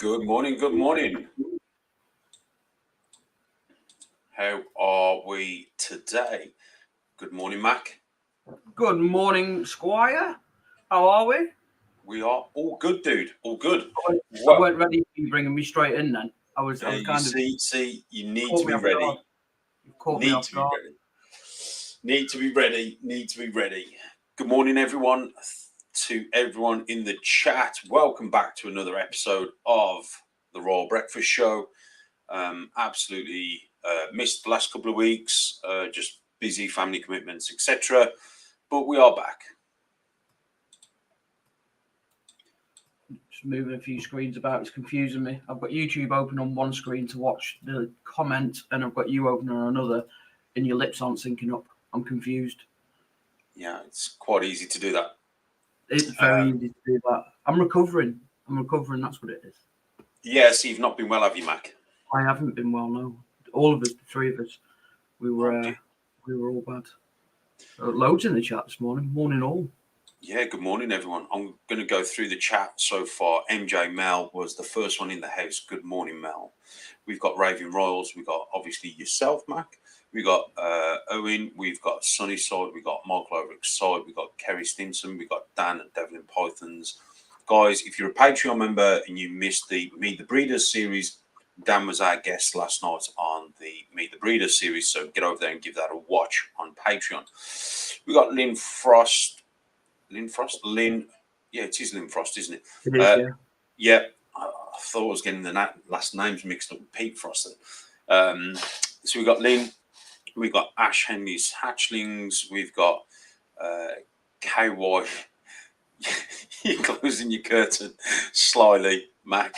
Good morning, good morning. How are we today? Good morning, Mac. Good morning, Squire. How are we? We are all good, dude. All good. I weren't ready for you bringing me straight in then. I was kind of... See, you need to be ready. You've caught me off guard. Need to be ready. Good morning, everyone. To everyone in the chat, welcome back to another episode of the Royal Breakfast Show. Absolutely missed the last couple of weeks, just busy family commitments, etc. But we are back. Just moving a few screens about, it's confusing me. I've got YouTube open on one screen to watch the comment, and I've got you open on another, and your lips aren't syncing up. I'm confused. Yeah, it's quite easy to do that. It's very easy to do that. I'm recovering. That's what it is. Yeah, so you've not been well, have you, Mac? I haven't been well, no. All of us, the three of us, we were all bad. Loads in the chat this morning. Morning all. Yeah, good morning, everyone. I'm going to go through the chat so far. MJ Mel was the first one in the house. Good morning, Mel. We've got Raving Royals. We've got, obviously, yourself, Mac. We've got Owen. We've got Sunnyside. We've got Michael Overrick's side. We've got Kerry Stinson. We've got Dan at Devlin Pythons. Guys, if you're a Patreon member and you missed the Meet the Breeders series, Dan was our guest last night on the Meet the Breeders series. So get over there and give that a watch on Patreon. We've got Lynn Frost. Yeah, it is Lynn Frost, isn't it? It is, yeah. Yeah, I thought I was getting the last names mixed up with Pete Frost. So we've got Lynn, we've got Ash Henley's Hatchlings, we've got KY. You're closing your curtain slyly, Mac.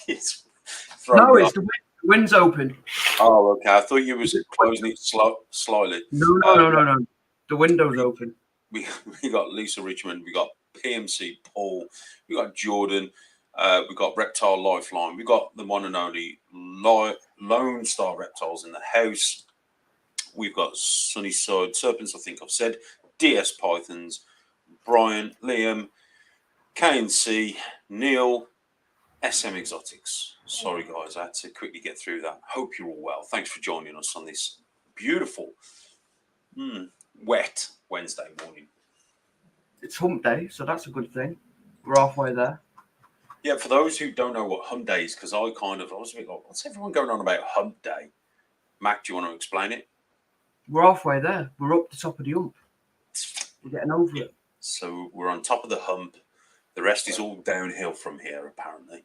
It's the wind's open. Oh, okay. I thought you was closing it slyly. No. The window's open. We got Lisa Richmond, we got PMC Paul, we got Jordan, we got Reptile Lifeline, we got the one and only Lone Star Reptiles in the house. We've got Sunnyside Serpents, I think I've said, DS Pythons, Brian, Liam, KNC, Neil, SM Exotics. Sorry guys, I had to quickly get through that. Hope you're all well. Thanks for joining us on this beautiful, wet Wednesday morning. It's hump day, so that's a good thing. We're halfway there. Yeah, for those who don't know what hump day is, because I was a bit like, what's everyone going on about hump day? Mac, do you want to explain it? We're halfway there. We're up the top of the hump. We're getting over it. So we're on top of the hump. The rest is all downhill from here, apparently.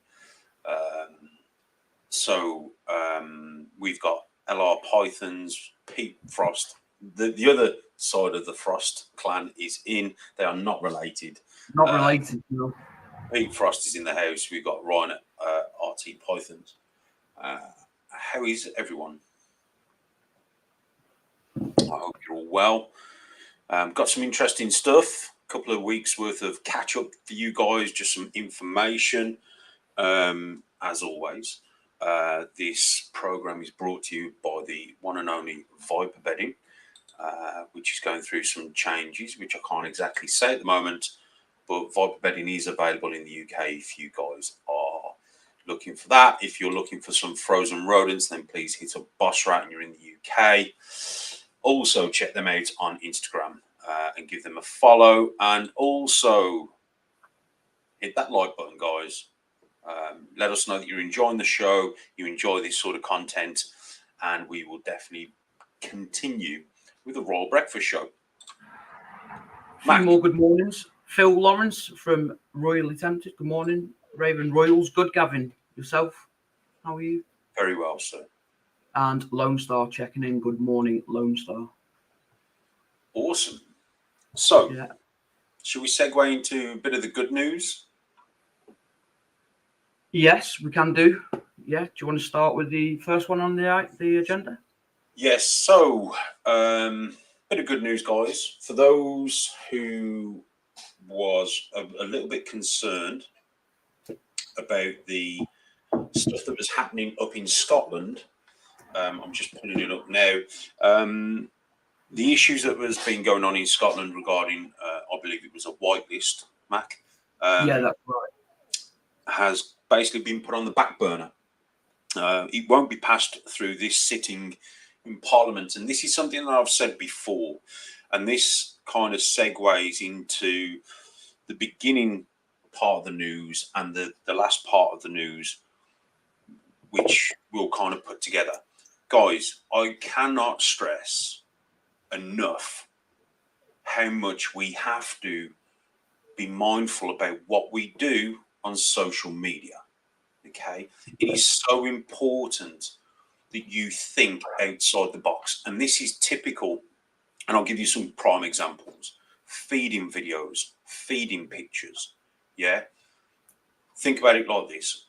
We've got LR Pythons, Pete Frost. The other side of the Frost clan is in. They are not related. No. Pete Frost is in the house. We've got Ryan at RT Pythons. How is everyone? I hope you're all well. Got some interesting stuff. A couple of weeks worth of catch up for you guys. Just some information. As always, this program is brought to you by the one and only Viper Bedding, which is going through some changes, which I can't exactly say at the moment. But Viper Bedding is available in the UK if you guys are looking for that. If you're looking for some frozen rodents, then please hit up Boss Rat and you're in the UK. Also, check them out on Instagram and give them a follow. And also, hit that like button, guys. Let us know that you're enjoying the show, you enjoy this sort of content, and we will definitely continue with the Royal Breakfast Show. A few more good mornings. Phil Lawrence from Royally Tempted. Good morning. Raven Royals. Good, Gavin. Yourself? How are you? Very well, sir. And Lone Star checking in. Good morning, Lone Star. Awesome. So, Should we segue into a bit of the good news? Yes, we can do. Yeah. Do you want to start with the first one on the agenda? Yes. So, bit of good news, guys. For those who was a little bit concerned about the stuff that was happening up in Scotland, I'm just pulling it up now. The issues that was been going on in Scotland regarding, I believe it was a whitelist, Mac. Yeah, that's right. Has basically been put on the back burner. It won't be passed through this sitting in Parliament. And this is something that I've said before. And this kind of segues into the beginning part of the news and the last part of the news, which we'll kind of put together. Guys, I cannot stress enough how much we have to be mindful about what we do on social media. Okay, it is so important that you think outside the box, and this is typical. And I'll give you some prime examples: feeding videos, feeding pictures. Yeah, think about it like this: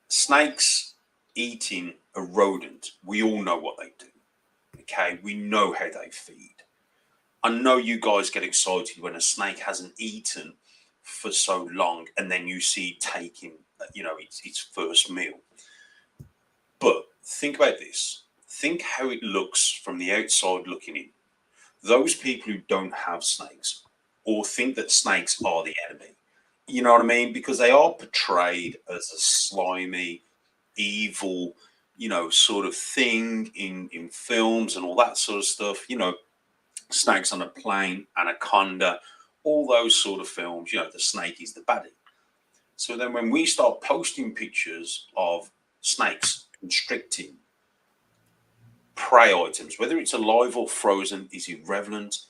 snakes eating a rodent. We all know what they do. Okay, we know how they feed. I know you guys get excited when a snake hasn't eaten for so long, and then you see it taking, its first meal. But think about this. Think how it looks from the outside looking in. Those people who don't have snakes or think that snakes are the enemy, you know what I mean? Because they are portrayed as a slimy, evil, sort of thing in films and all that sort of stuff. Snakes on a plane, Anaconda, all those sort of films, the snake is the baddie. So then when we start posting pictures of snakes constricting prey items, whether it's alive or frozen, is irrelevant.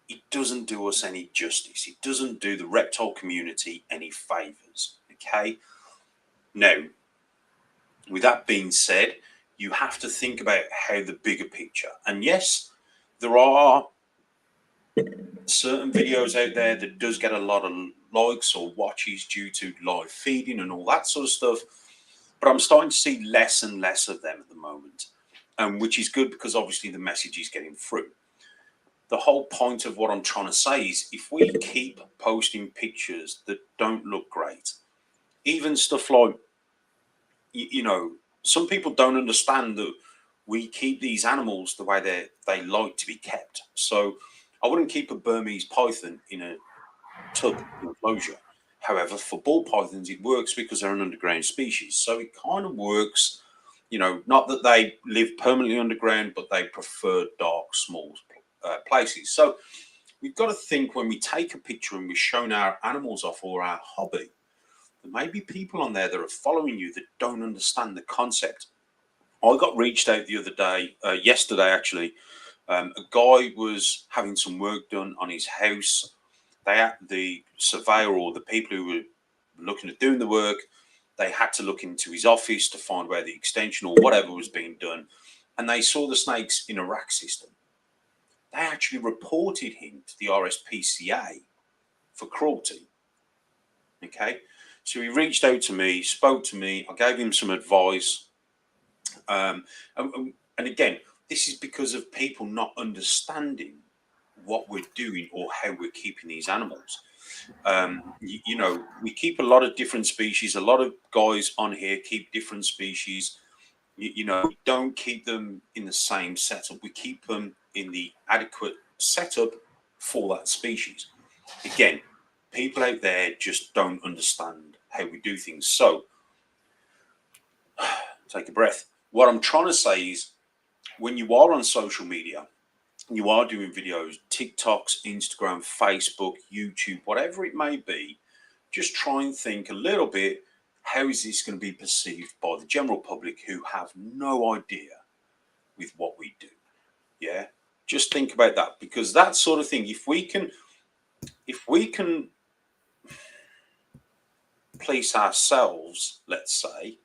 It doesn't do us any justice. It doesn't do the reptile community any favors. Okay. Now, with that being said, you have to think about how the bigger picture. And yes, there are certain videos out there that does get a lot of likes or watches due to live feeding and all that sort of stuff. But I'm starting to see less and less of them at the moment, which is good because obviously the message is getting through. The whole point of what I'm trying to say is if we keep posting pictures that don't look great, even stuff like, some people don't understand that we keep these animals the way they like to be kept. So I wouldn't keep a Burmese python in a tub enclosure. However, for ball pythons, it works because they're an underground species. So it kind of works, not that they live permanently underground, but they prefer dark, small places. So we've got to think when we take a picture and we're showing our animals off or our hobby, there may be people on there that are following you that don't understand the concept. I got reached out the other day, yesterday actually. A guy was having some work done on his house. The surveyor or the people who were looking at doing the work, they had to look into his office to find where the extension or whatever was being done. And they saw the snakes in a rack system. They actually reported him to the RSPCA for cruelty. Okay. So he reached out to me, spoke to me. I gave him some advice. And again, this is because of people not understanding what we're doing or how we're keeping these animals. We keep a lot of different species. A lot of guys on here keep different species. We don't keep them in the same setup. We keep them in the adequate setup for that species. Again, people out there just don't understand how we do things. So take a breath. What I'm trying to say is when you are on social media, you are doing videos, TikToks, Instagram, Facebook, YouTube, whatever it may be, just try and think a little bit, how is this going to be perceived by the general public who have no idea with what we do? Yeah, just think about that, because that sort of thing, if we can police ourselves, let's say,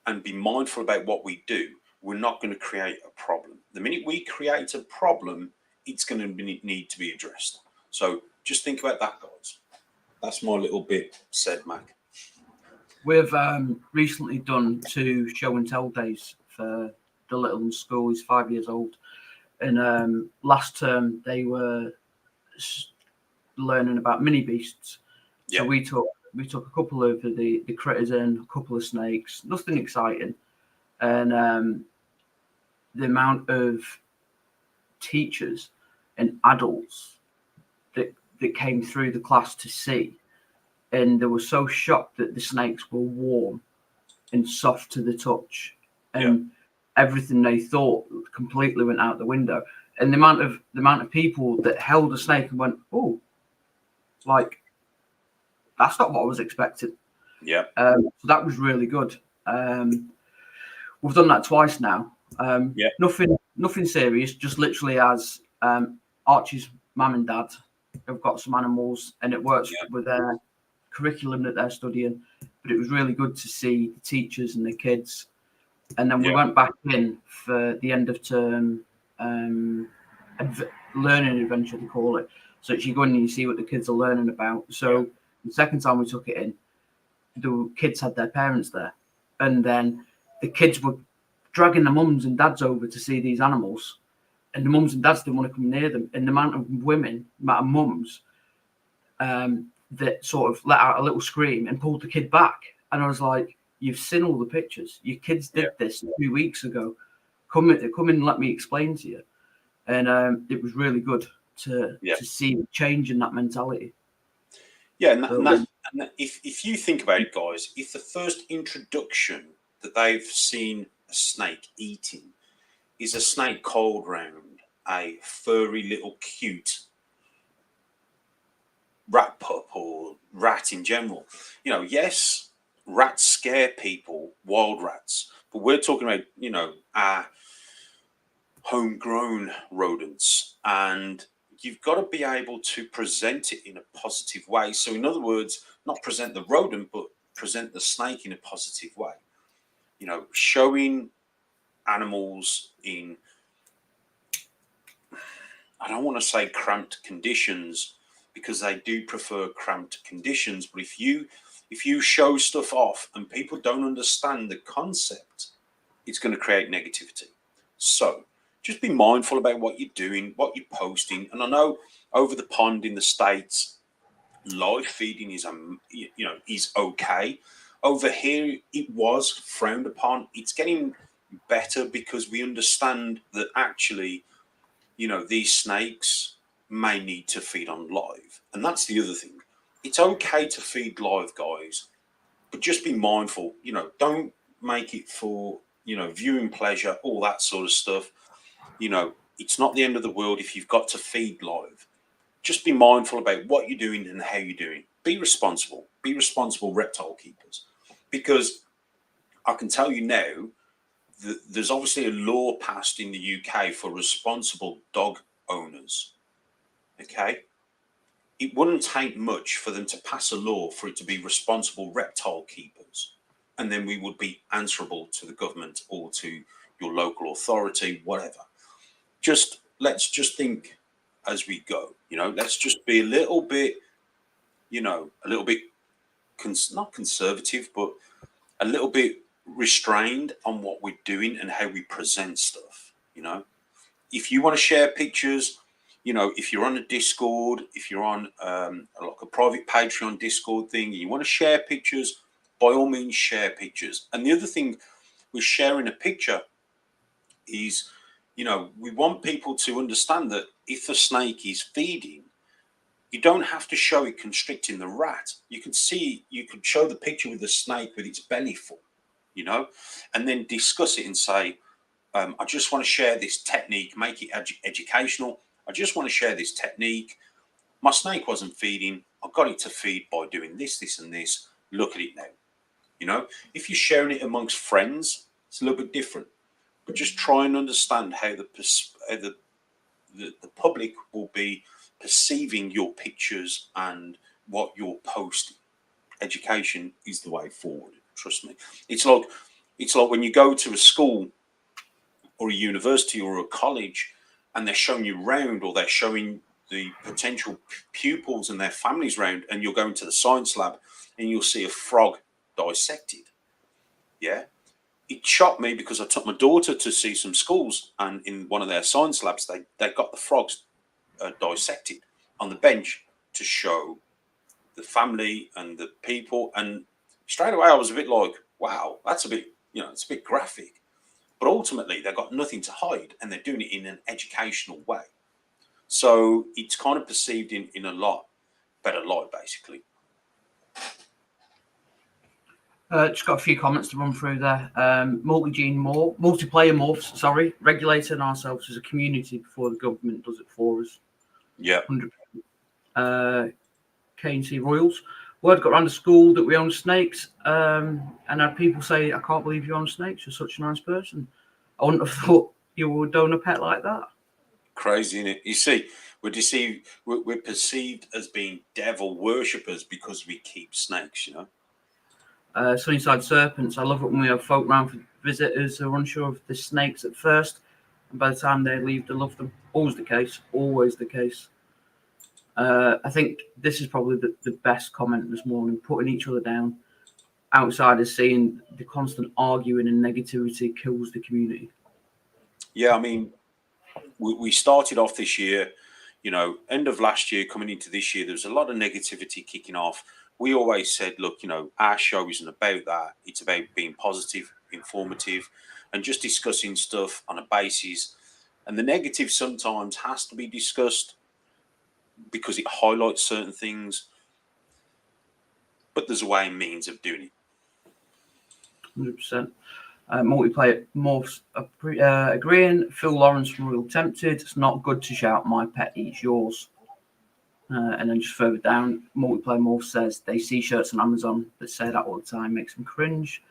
and be mindful about what we do, we're not going to create a problem. The minute we create a problem, it's going to need to be addressed. So just think about that, guys. That's my little bit said, Mac. We've recently done 2 show and tell days for the little one school. He's 5 years old. And last term, they were learning about mini beasts. So we took a couple of the critters in, a couple of snakes, nothing exciting. And the amount of teachers and adults that came through the class to see and they were so shocked that the snakes were warm and soft to the touch, and everything they thought completely went out the window. And the amount of people that held a snake and went, "Oh, like that's not what I was expecting." Yeah. So that was really good. We've done that twice now. Nothing serious, just literally as Archie's mum and dad have got some animals, and it works with their curriculum that they're studying. But it was really good to see the teachers and the kids. And then we went back in for the end of term learning adventure, they call it. So you go in and you see what the kids are learning about. So the second time we took it in, the kids had their parents there, and then the kids were dragging the mums and dads over to see these animals, and the mums and dads didn't want to come near them. And the amount of mums that sort of let out a little scream and pulled the kid back. And I was like, "You've seen all the pictures. Your kids did this 2 weeks ago. Come in and let me explain to you." And it was really good to see the change in that mentality. Yeah, and if you think about it, guys, if the first introduction that they've seen a snake eating is a snake coiled round a furry little cute rat pup or rat in general, yes, rats scare people, wild rats, but we're talking about, our homegrown rodents, and you've got to be able to present it in a positive way. So in other words, not present the rodent, but present the snake in a positive way. Showing animals in, I don't want to say cramped conditions, because they do prefer cramped conditions. But if you show stuff off and people don't understand the concept, it's going to create negativity. So just be mindful about what you're doing, what you're posting. And I know over the pond in the States, live feeding is okay. Over here, it was frowned upon. It's getting better because we understand that actually, these snakes may need to feed on live. And that's the other thing. It's okay to feed live, guys, but just be mindful. Don't make it for, viewing pleasure, all that sort of stuff. It's not the end of the world if you've got to feed live. Just be mindful about what you're doing and how you're doing. Be responsible. Be responsible reptile keepers. Because I can tell you now that there's obviously a law passed in the UK for responsible dog owners. Okay? It wouldn't take much for them to pass a law for it to be responsible reptile keepers. And then we would be answerable to the government or to your local authority, whatever. Let's just think as we go. Let's just be a little bit, not conservative, but a little bit restrained on what we're doing and how we present stuff. If you want to share pictures, if you're on a Discord, if you're on like a private Patreon Discord thing, you want to share pictures, by all means share pictures. And the other thing with sharing a picture is, we want people to understand that if the snake is feeding, you don't have to show it constricting the rat. You could show the picture with the snake with its belly full, and then discuss it and say, I just want to share this technique, make it educational. I just want to share this technique. My snake wasn't feeding. I got it to feed by doing this, this, and this. Look at it now. If you're sharing it amongst friends, it's a little bit different. But just try and understand how the public will be perceiving your pictures and what you're posting. Education is the way forward. Trust me. It's like when you go to a school or a university or a college and they're showing you around, or they're showing the potential pupils and their families around, and you're going to the science lab and you'll see a frog dissected. Yeah. It shocked me because I took my daughter to see some schools, and in one of their science labs, they got the frogs dissected on the bench to show the family and the people. And straight away, I was a bit like, wow, that's a bit, it's a bit graphic. But ultimately, they've got nothing to hide, and they're doing it in an educational way. So it's kind of perceived in a lot better light, basically. Just got a few comments to run through there. Multiplayer morphs, sorry, regulating ourselves as a community before the government does it for us. Yeah. 100%. KNC Royals. Word got around the school that we own snakes, and had people say, "I can't believe you own snakes. You're such a nice person. I wouldn't have thought you would own a pet like that." Crazy, isn't it? You see, we're deceived. We're perceived as being devil worshippers because we keep snakes. You know. Sunnyside Serpents. I love it when we have folk round for visitors who are unsure of the snakes at first, and by the time they leave, they love them. Always the case. Always the case. I think this is probably the best comment this morning, putting each other down. Outsiders seeing the constant arguing and negativity kills the community. Yeah, I mean, we started off this year, end of last year, coming into this year, there was a lot of negativity kicking off. We always said, look, our show isn't about that. It's about being positive, informative, and just discussing stuff on a basis. And the negative sometimes has to be discussed because it highlights certain things. But there's a way and means of doing it. 100%. Multiplayer morphs agreeing. Phil Lawrence from Real Tempted. It's not good to shout, "My pet eats yours." And then just further down, Multiplayer Morph says they see shirts on Amazon that say that all the time, makes them cringe.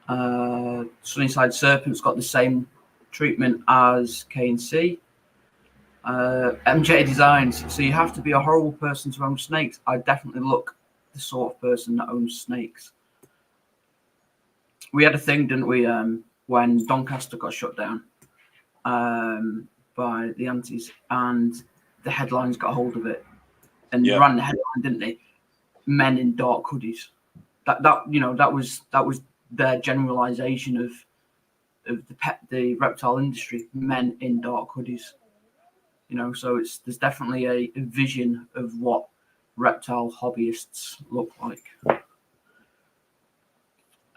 Sunnyside Serpent's got the same treatment as KNC. MJ Designs. So you have to be a horrible person to own snakes. I definitely look the sort of person that owns snakes. We had a thing, didn't we, when Doncaster got shut down by the antis, and the headlines got hold of it, and they ran the headline, didn't they? Men in dark hoodies. That was their generalization of the reptile industry. Men in dark hoodies. So there's definitely a vision of what reptile hobbyists look like.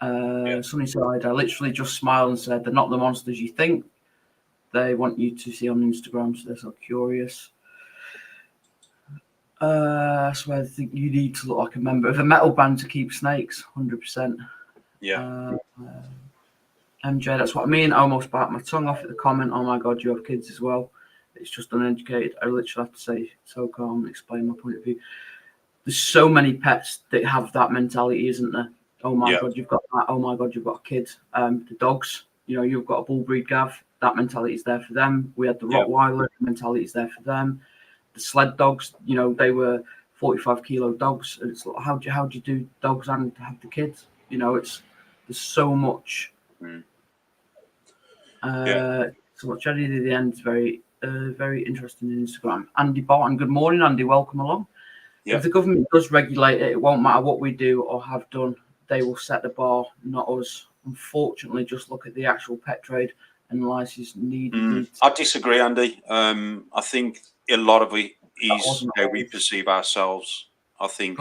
Sunnyside, I literally just smiled and said, "They're not the monsters you think. They want you to see on Instagram, so they're so curious." I swear, I think you need to look like a member of a metal band to keep snakes. 100%. Yeah. MJ, that's what I mean. I almost bite my tongue off at the comment. "Oh my God, you have kids as well." It's just uneducated. I literally have to say, so calm and explain my point of view. There's so many pets that have that mentality, isn't there? "Oh my God, you've got that. Oh my God, you've got a kid." The dogs, you've got a bull breed, Gav. That mentality is there for them. We had the Rottweiler mentality is there for them. The sled dogs, they were 45-kilo dogs. And it's like, how do you do dogs and have the kids? There's so much. So much. Eddie at the end is very, very interesting in Instagram. Andy Barton, good morning, Andy. Welcome along. Yeah. If the government does regulate it, it won't matter what we do or have done. They will set the bar, not us. Unfortunately, just look at the actual pet trade and license needed. I disagree, Andy. I think a lot of it is how we perceive ourselves. I think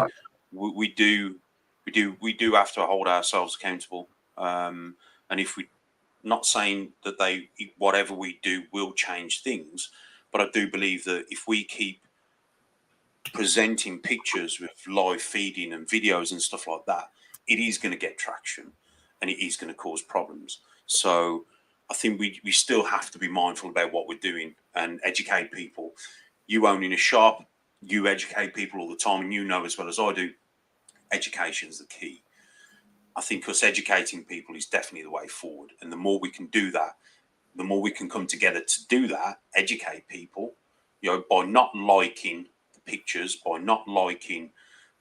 we do have to hold ourselves accountable. And if we, not saying that whatever we do will change things, but I do believe that if we keep presenting pictures with live feeding and videos and stuff like that, it is going to get traction and it is going to cause problems. So I think we still have to be mindful about what we're doing and educate people. You owning a shop, you educate people all the time, and as well as I do, education is the key. I think us educating people is definitely the way forward. And the more we can do that, the more we can come together to do that, educate people, by not liking the pictures, by not liking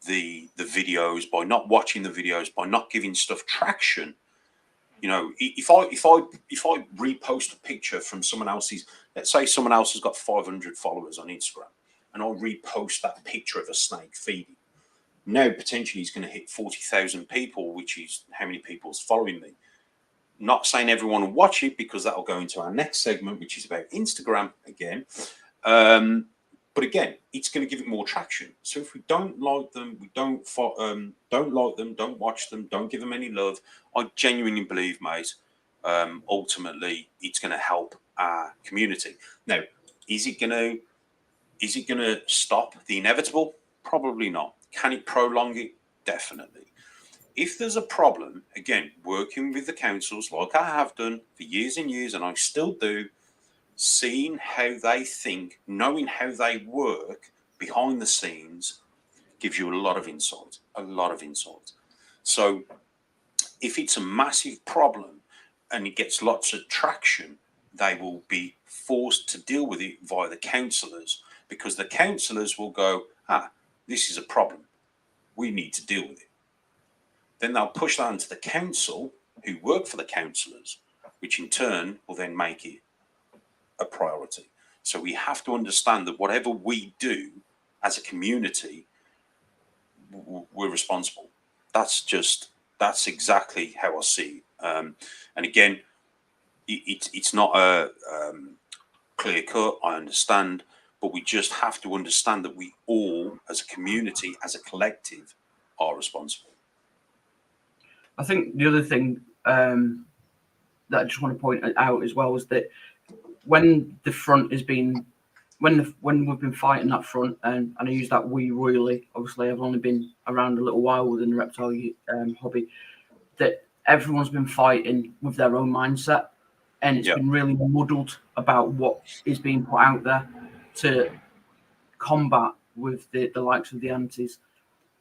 the videos, by not watching the videos, by not giving stuff traction. If I repost a picture from someone else's, let's say someone else has got 500 followers on Instagram, and I repost that picture of a snake feeding, now potentially he's going to hit 40,000 people, which is how many people is following me. Not saying everyone will watch it, because that'll go into our next segment, which is about Instagram again. But again, it's going to give it more traction. So if we don't like them, we don't like them, don't watch them, don't give them any love, I genuinely believe, mate, ultimately it's going to help our community. Now, is it going to stop the inevitable? Probably not. Can it prolong it? definitely. If there's a problem, again, working with the councils like I have done for years and years, and I still do, seeing how they think, knowing how they work behind the scenes gives you a lot of insight, a lot of insight. So if it's a massive problem and it gets lots of traction, they will be forced to deal with it via the councillors, because the councillors will go, this is a problem. We need to deal with it. Then they'll push that onto the council, who work for the councillors, which in turn will then make it a priority. So we have to understand that whatever we do as a community, we're responsible. That's exactly how I see it. And again, it's not a clear cut, I understand, but we just have to understand that we all, as a community, as a collective, are responsible. I think the other thing that I just want to point out as well is that when the front has been, when we've been fighting that front, and I use that we royally, obviously I've only been around a little while within the reptile hobby, that everyone's been fighting with their own mindset, and it's been really muddled about what is being put out there to combat with the likes of the antis.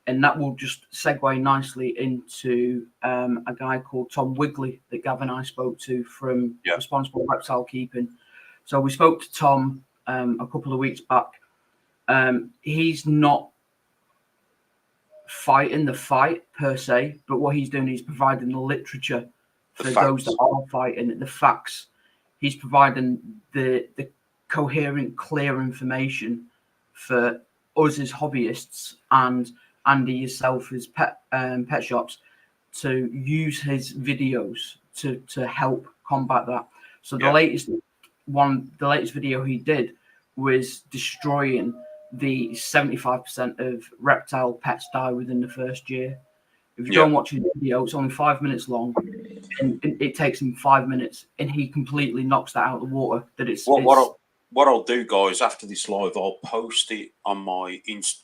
And that will just segue nicely into a guy called Tom Wigley that Gavin and I spoke to from Responsible Reptile Keeping. So we spoke to Tom a couple of weeks back. He's not fighting the fight per se, but what he's doing is providing the literature for those that are fighting, the facts. He's providing the coherent, clear information for us as hobbyists and Andy, yourself, as pet shops, to use his videos to help combat that. So the latest video he did was destroying the 75% of reptile pets die within the first year. If you go and watch his video, it's only 5 minutes long, and it takes him 5 minutes, and he completely knocks that out of the water. That it's what I'll do, guys, after this live, I'll post it on my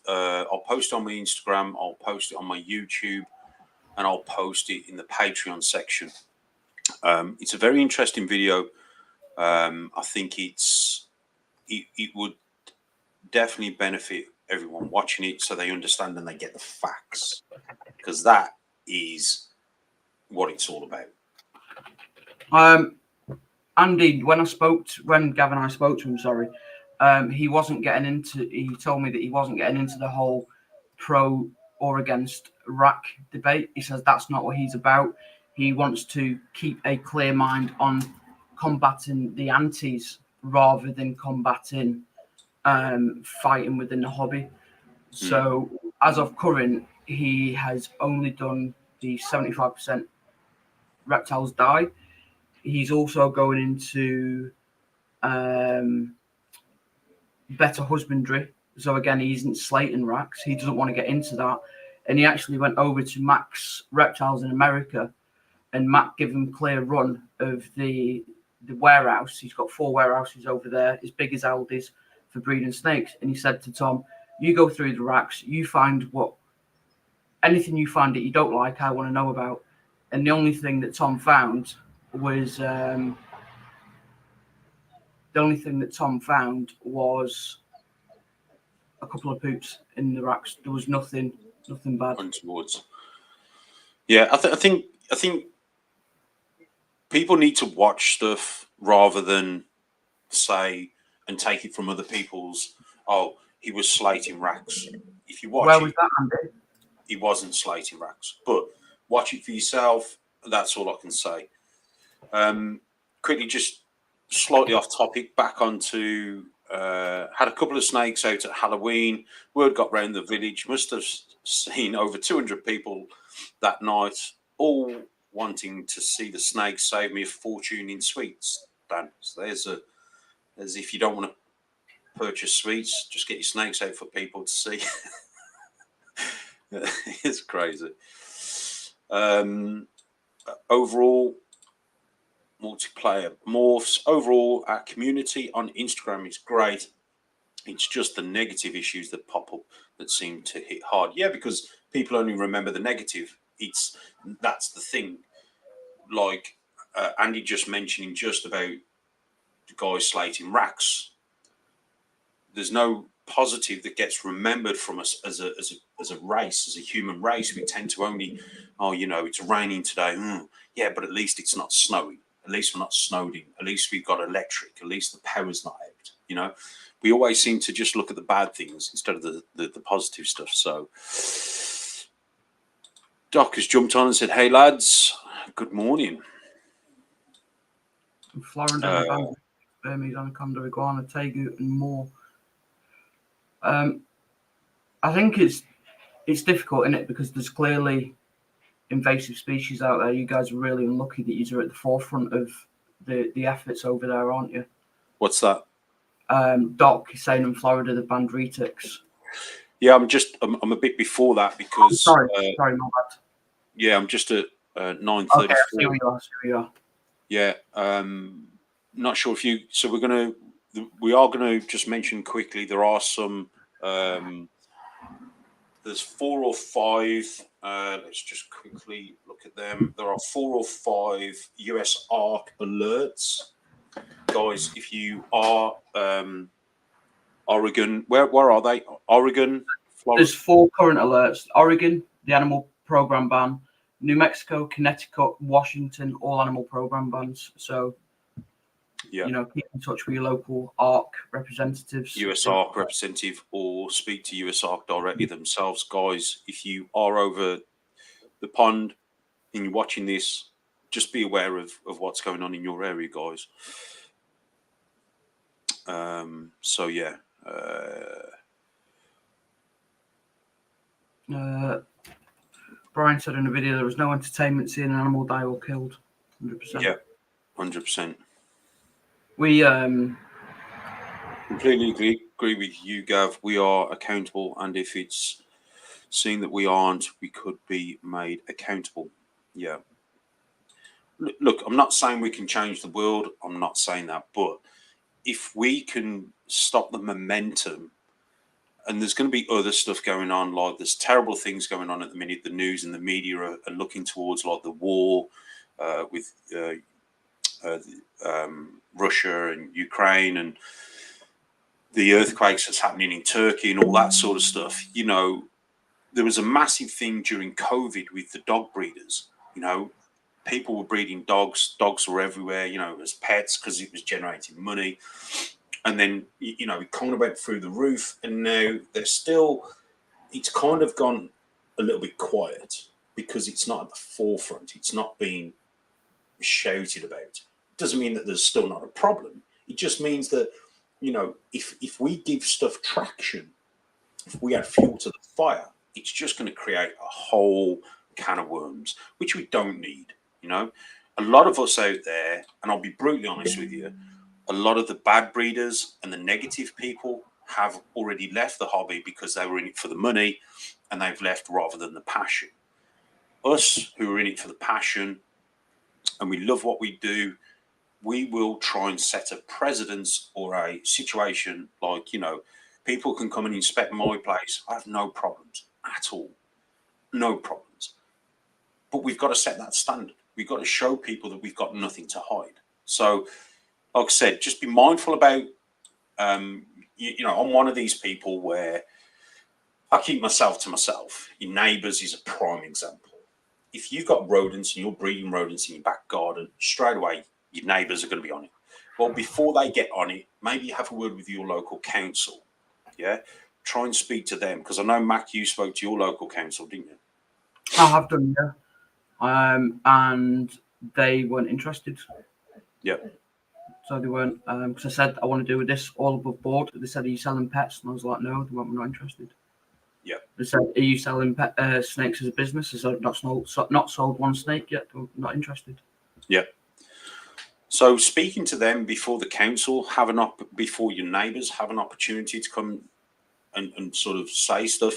I'll post it on my Instagram, I'll post it on my YouTube, and I'll post it in the Patreon section. It's a very interesting video. I think it would definitely benefit everyone watching it, so they understand and they get the facts, because that is what it's all about. Andy, when Gavin and I spoke to him, he wasn't getting into. He told me that he wasn't getting into the whole pro or against rack debate. He says that's not what he's about. He wants to keep a clear mind on combating the antis rather than combating fighting within the hobby. So as of current, he has only done the 75% reptiles die. He's also going into better husbandry. So again, he isn't slating racks. He doesn't want to get into that. And he actually went over to Mac's Reptiles in America, and Mac gave him clear run of the warehouse. He's got 4 warehouses over there, as big as Aldi's, for breeding snakes. And he said to Tom, you go through the racks, you find anything you find that you don't like, I want to know about. And the only thing that Tom found was a couple of poops in the racks. There was nothing bad. Untowards. Yeah, I think people need to watch stuff rather than say and take it from other people's. Oh, he was slating racks. If you watch was that, Andy? He wasn't slating racks, but watch it for yourself. That's all I can say. Quickly, just slightly off topic, back onto had a couple of snakes out at Halloween. Word got round the village. Must have seen over 200 people that night, all wanting to see the snakes save me a fortune in sweets. Dan, so there's if you don't want to purchase sweets, just get your snakes out for people to see. It's crazy. Overall, multiplayer morphs. Overall, our community on Instagram is great. It's just the negative issues that pop up that seem to hit hard. Yeah, because people only remember the negative. That's the thing. Like Andy just mentioning just about the guy slating racks. There's no positive that gets remembered from us as a race, as a human race. We tend to only, it's raining today. Yeah, but at least it's not snowing. At least we're not snowed in. At least we've got electric. At least the power's not out. We always seem to just look at the bad things instead of the positive stuff. So Doc has jumped on and said, "Hey lads, good morning." Florida, Burmese anaconda, iguana, tegu, and more. I think it's difficult, isn't it? Because there's clearly invasive species out there. You guys are really unlucky that you're at the forefront of the efforts over there, aren't you? What's that? Doc is saying in Florida the banned retics. Yeah, I'm a bit before that because sorry, my bad. Yeah, I'm just at 9:34. Okay, I see where you are. Yeah, not sure if you. So we are gonna just mention quickly. There are some. There's 4 or 5. Let's just quickly look at them. There are 4 or 5 US ARC alerts, guys. If you are Oregon, where are they? Oregon, Florida. There's 4 current alerts: Oregon, the animal program ban; New Mexico, Connecticut, Washington, all animal program bans. So, keep in touch with your local ARC representatives. US ARC representative, or speak to US ARC directly themselves. Guys, if you are over the pond and you're watching this, just be aware of what's going on in your area, guys. So, yeah. Brian said in a video there was no entertainment seeing an animal die or killed. 100%. Yeah, 100%. We completely agree with you, Gav. We are accountable, and if it's seen that we aren't, we could be made accountable. Yeah. Look, I'm not saying we can change the world. I'm not saying that, but if we can stop the momentum, and there's going to be other stuff going on, like there's terrible things going on at the minute. The news and the media are looking towards like the war with Russia and Ukraine, and the earthquakes that's happening in Turkey and all that sort of stuff. There was a massive thing during COVID with the dog breeders. People were breeding dogs. Dogs were everywhere, as pets because it was generating money. And then, it kind of went through the roof. And now it's kind of gone a little bit quiet because it's not at the forefront. It's not being shouted about. It doesn't mean that there's still not a problem. It just means that, if we give stuff traction, if we add fuel to the fire, it's just going to create a whole can of worms, which we don't need. A lot of us out there, and I'll be brutally honest with you, a lot of the bad breeders and the negative people have already left the hobby because they were in it for the money, and they've left rather than the passion. Us who are in it for the passion and we love what we do, we will try and set a precedence or a situation like, people can come and inspect my place. I have no problems at all. No problems. But we've got to set that standard. We've got to show people that we've got nothing to hide. So, like I said, just be mindful about, I'm one of these people where I keep myself to myself. Your neighbours is a prime example. If you've got rodents and you're breeding rodents in your back garden, straight away, your neighbours are going to be on it. Well, before they get on it, maybe have a word with your local council. Yeah, try and speak to them, because I know, Mac, you spoke to your local council, didn't you? I have done, yeah. And they weren't interested. Yeah. So they weren't, because I said I want to do this all above board. They said, "Are you selling pets?" And I was like, "No, we're not interested." Yeah. They said, "Are you selling snakes as a business?" I said, "Not sold one snake yet. I'm not interested." Yeah. So speaking to them before the council, before your neighbours have an opportunity to come and sort of say stuff.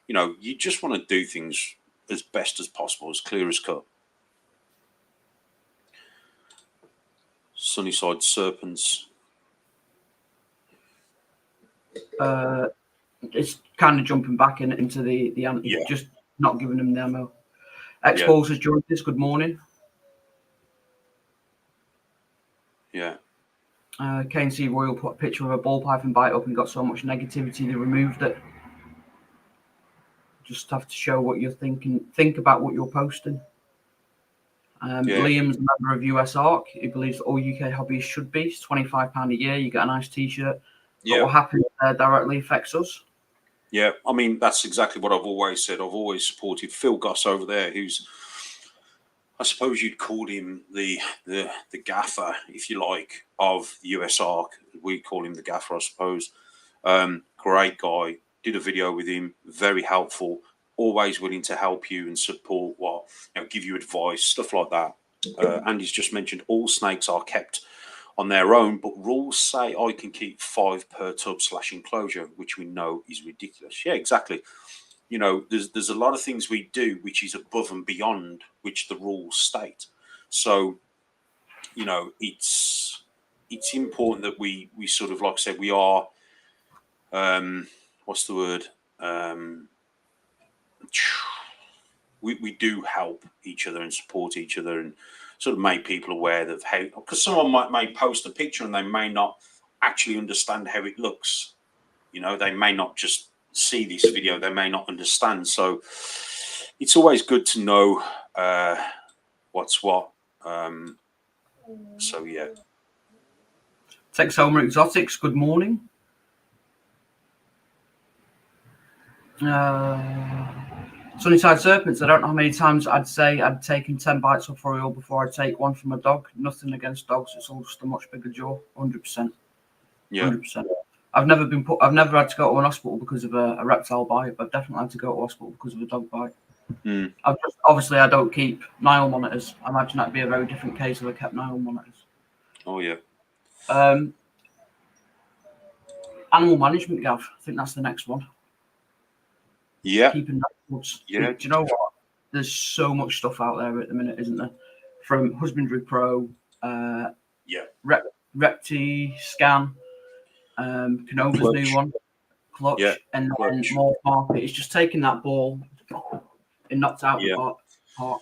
You just want to do things as best as possible, as clear as cut. Sunnyside Serpents. it's kind of jumping back into the anti, just not giving them the ammo. X-Balls has joined this. Good morning. Yeah. KNC Royal put a picture of a ball python bite up and got so much negativity they removed it. Just have to show what you're thinking. Think about what you're posting. Liam's a member of US ARC. He believes all UK hobbies should be. It's £25 a year. You get a nice T-shirt. But what happens directly affects us. Yeah, I mean, that's exactly what I've always said. I've always supported Phil Goss over there, who's, I suppose you'd call him the gaffer, if you like, of the US ARC. We call him the gaffer, I suppose. Great guy. Did a video with him. Very helpful. Always willing to help you and support, give you advice, stuff like that. Andy's just mentioned all snakes are kept on their own, but rules say I can keep 5 per tub / enclosure, which we know is ridiculous. Yeah, exactly. You know, there's a lot of things we do which is above and beyond which the rules state. So, you know, it's important that we sort of, like I said, we are what's the word? We do help each other and support each other and sort of make people aware of how, because someone may post a picture and they may not actually understand how it looks. You know, they may not just see this video, they may not understand. So it's always good to know what's what. So yeah. Texoma Exotics, good morning. Sunnyside Serpents, I don't know how many times I'd say I'd taken 10 bites off Royal before I'd take one from a dog. Nothing against dogs, it's all just a much bigger jaw, 100%. Yeah. 100%. I've never had to go to an hospital because of a reptile bite, but I've definitely had to go to hospital because of a dog bite. Obviously, I don't keep Nile monitors. I imagine that'd be a very different case if I kept Nile monitors. Oh, yeah. Animal management, Gav. I think that's the next one. Yeah. Keeping records. Yeah. Do you know what? There's so much stuff out there at the minute, isn't there? From Husbandry Pro, Reptile Scan, Canova's new one, Clutch, and then Morph Market. It's just taking that ball and knocked out the park.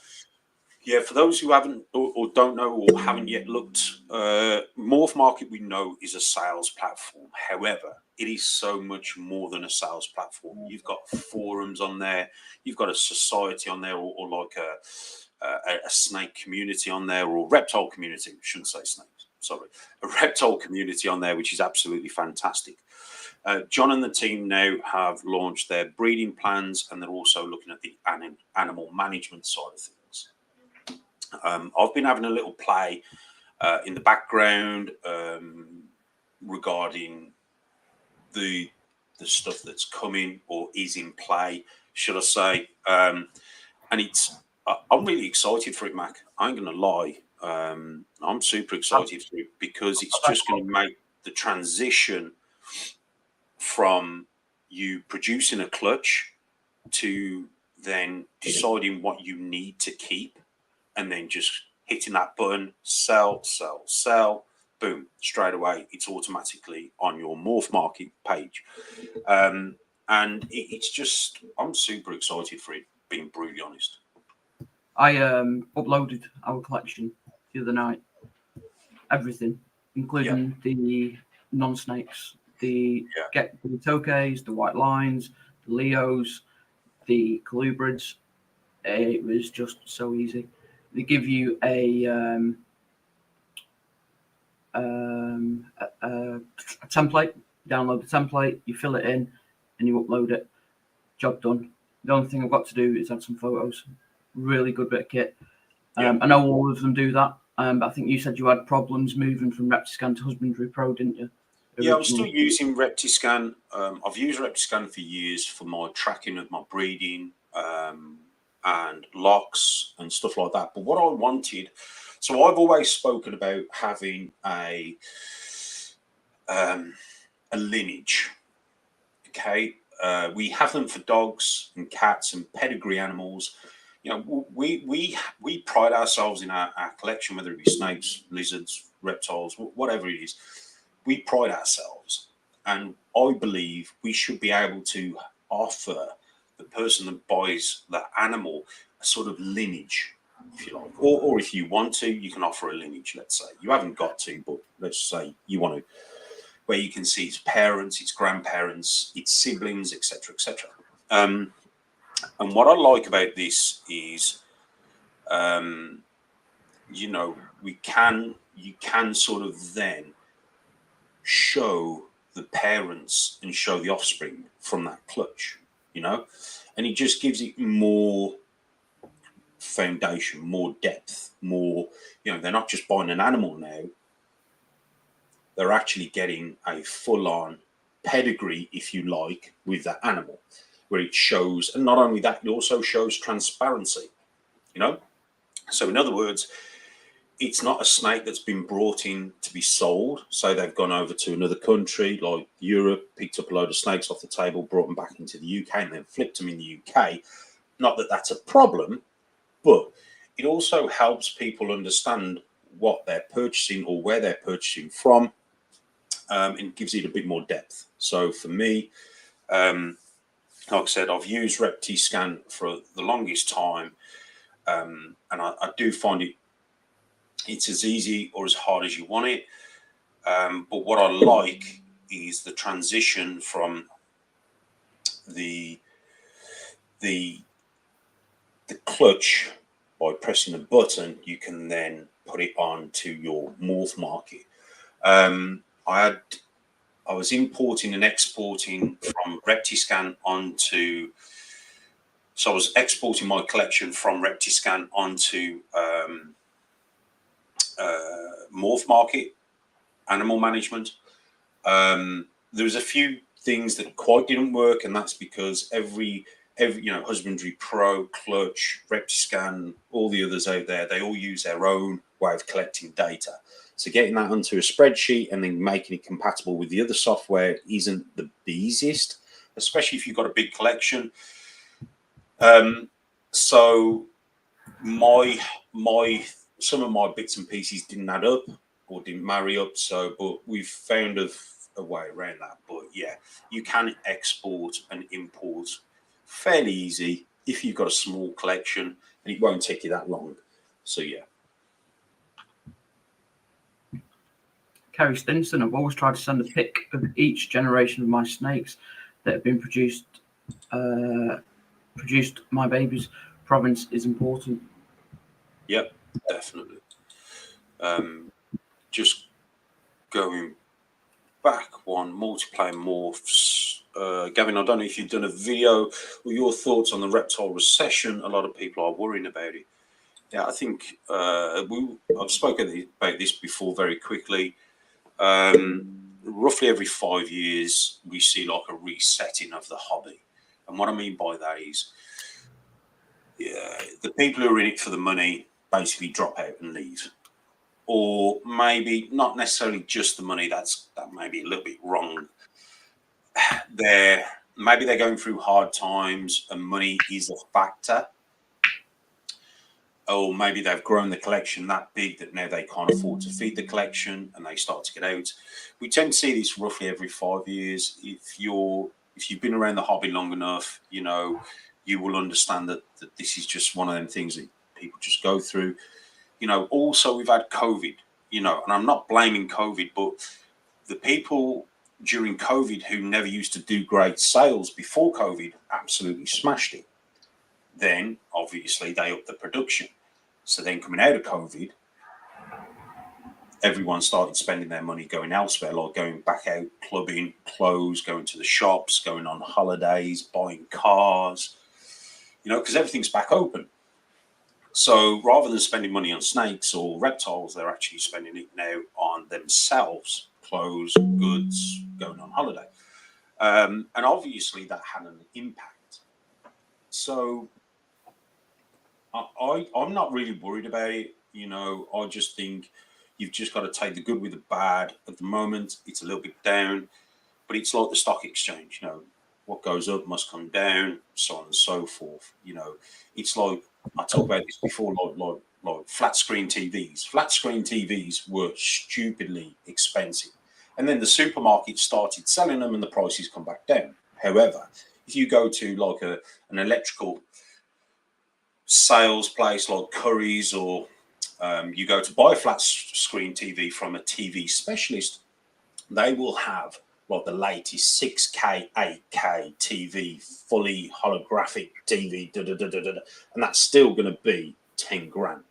Yeah, for those who haven't or don't know or haven't yet looked, Morph Market, we know, is a sales platform. However, it is so much more than a sales platform. You've got forums on there, you've got a society on there, or like a snake community on there, or reptile community. I shouldn't say snakes, sorry. A reptile community on there, which is absolutely fantastic. John and the team now have launched their breeding plans, and they're also looking at the animal management side of things. I've been having a little play in the background regarding the stuff that's coming or is in play, should I say? And I'm really excited for it, Mac. I ain't gonna lie. I'm super excited for it because it's just going to make the transition from you producing a clutch to then deciding what you need to keep, and then just hitting that button, sell, boom, straight away, it's automatically on your Morph Market page. And it's just, I'm super excited for it, being brutally honest. I uploaded our collection the other night. Everything, including the non-snakes, the tokes, the white lines, the Leos, the colubrids. It was just so easy. They give you a template. Download the template, you fill it in, and you upload it. Job done. The only thing I've got to do is add some photos. Really good bit of kit. I know all of them do that. But I think you said you had problems moving from Reptiscan to Husbandry Pro, didn't you? Yeah, I'm still using Reptiscan. I've used Reptiscan for years for my tracking of my breeding and locks and stuff like that. But what I wanted, so I've always spoken about having a lineage. Okay, we have them for dogs and cats and pedigree animals. You know, we pride ourselves in our collection, whether it be snakes, lizards, reptiles, whatever it is. We pride ourselves. And I believe we should be able to offer the person that buys the animal a sort of lineage, if you like, or if you want to, you can offer a lineage. Let's say you haven't got to, but let's say you want to, where you can see its parents, its grandparents, its siblings, etc., etc. And what I like about this is, you know, you can sort of then show the parents and show the offspring from that clutch, you know, and it just gives it more foundation, more depth, more, you know, they're not just buying an animal now, they're actually getting a full-on pedigree, if you like, with that animal, where it shows, and not only that, it also shows transparency, you know. So in other words, it's not a snake that's been brought in to be sold. So they've gone over to another country like Europe, picked up a load of snakes off the table, brought them back into the UK, and then flipped them in the UK. Not that that's a problem, but it also helps people understand what they're purchasing or where they're purchasing from, and gives it a bit more depth. So for me, like I said, I've used Reptiscan for the longest time, and I do find it's as easy or as hard as you want it. But what I like is the transition from the clutch. By pressing a button, you can then put it onto your morph market. I was importing and exporting from Reptiscan onto, so I was exporting my collection from Reptiscan onto morph market, animal management. There was a few things that quite didn't work, and that's because every you know, Husbandry Pro, Clutch, Reptiscan, all the others out there, they all use their own way of collecting data. So getting that onto a spreadsheet and then making it compatible with the other software isn't the easiest, especially if you've got a big collection. So some of my bits and pieces didn't add up or didn't marry up. So, but we've found a way around that. But yeah, you can export and import fairly easy if you've got a small collection, and it won't take you that long. So yeah. Kerry Stinson, I've always tried to send a pic of each generation of my snakes that have been produced. My baby's province is important. Yep, definitely. Just going back one, multiplayer morphs. Gavin, I don't know if you've done a video or your thoughts on the reptile recession. A lot of people are worrying about it. Yeah, I think I've spoken about this before very quickly. Roughly every 5 years, we see like a resetting of the hobby. And what I mean by that is, yeah, the people who are in it for the money basically drop out and leave. Or maybe not necessarily just the money, that may be a little bit wrong. Maybe they're going through hard times and money is a factor. Or maybe they've grown the collection that big that now they can't afford to feed the collection and they start to get out. We tend to see this roughly every 5 years. If you've been around the hobby long enough, you know, you will understand that this is just one of them things that people just go through. You know, also we've had COVID, you know, and I'm not blaming COVID, but the people during COVID who never used to do great sales before COVID absolutely smashed it. Then obviously they upped the production. So then coming out of COVID, everyone started spending their money going elsewhere, like going back out, clubbing, clothes, going to the shops, going on holidays, buying cars, you know, because everything's back open. So rather than spending money on snakes or reptiles, they're actually spending it now on themselves, clothes, goods, going on holiday. And obviously that had an impact. So I'm not really worried about it. You know, I just think you've just got to take the good with the bad. At the moment, it's a little bit down, but it's like the stock exchange, you know, what goes up must come down, so on and so forth. You know, it's like, I talked about this before, like flat screen TVs. Flat screen TVs were stupidly expensive. And then the supermarket started selling them and the prices come back down. However, if you go to like an electrical sales place like Curry's, or you go to buy a flat screen TV from a TV specialist, they will have like the latest 6K, 8K TV, fully holographic TV, and that's still going to be 10 grand.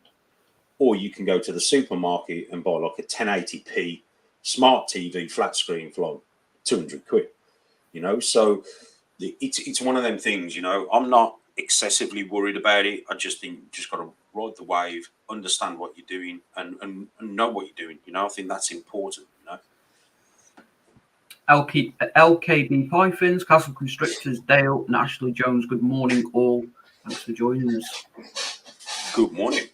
Or you can go to the supermarket and buy like a 1080p smart TV flat screen for like 200 quid, you know. So it's one of them things, you know. I'm not excessively worried about it. I just think you just got to ride the wave, understand what you're doing, and know what you're doing. You know, I think that's important. You know, LKB Pythons, Castle Constrictors, Dale, and Ashley Jones. Good morning, all. Thanks for joining us. Good morning.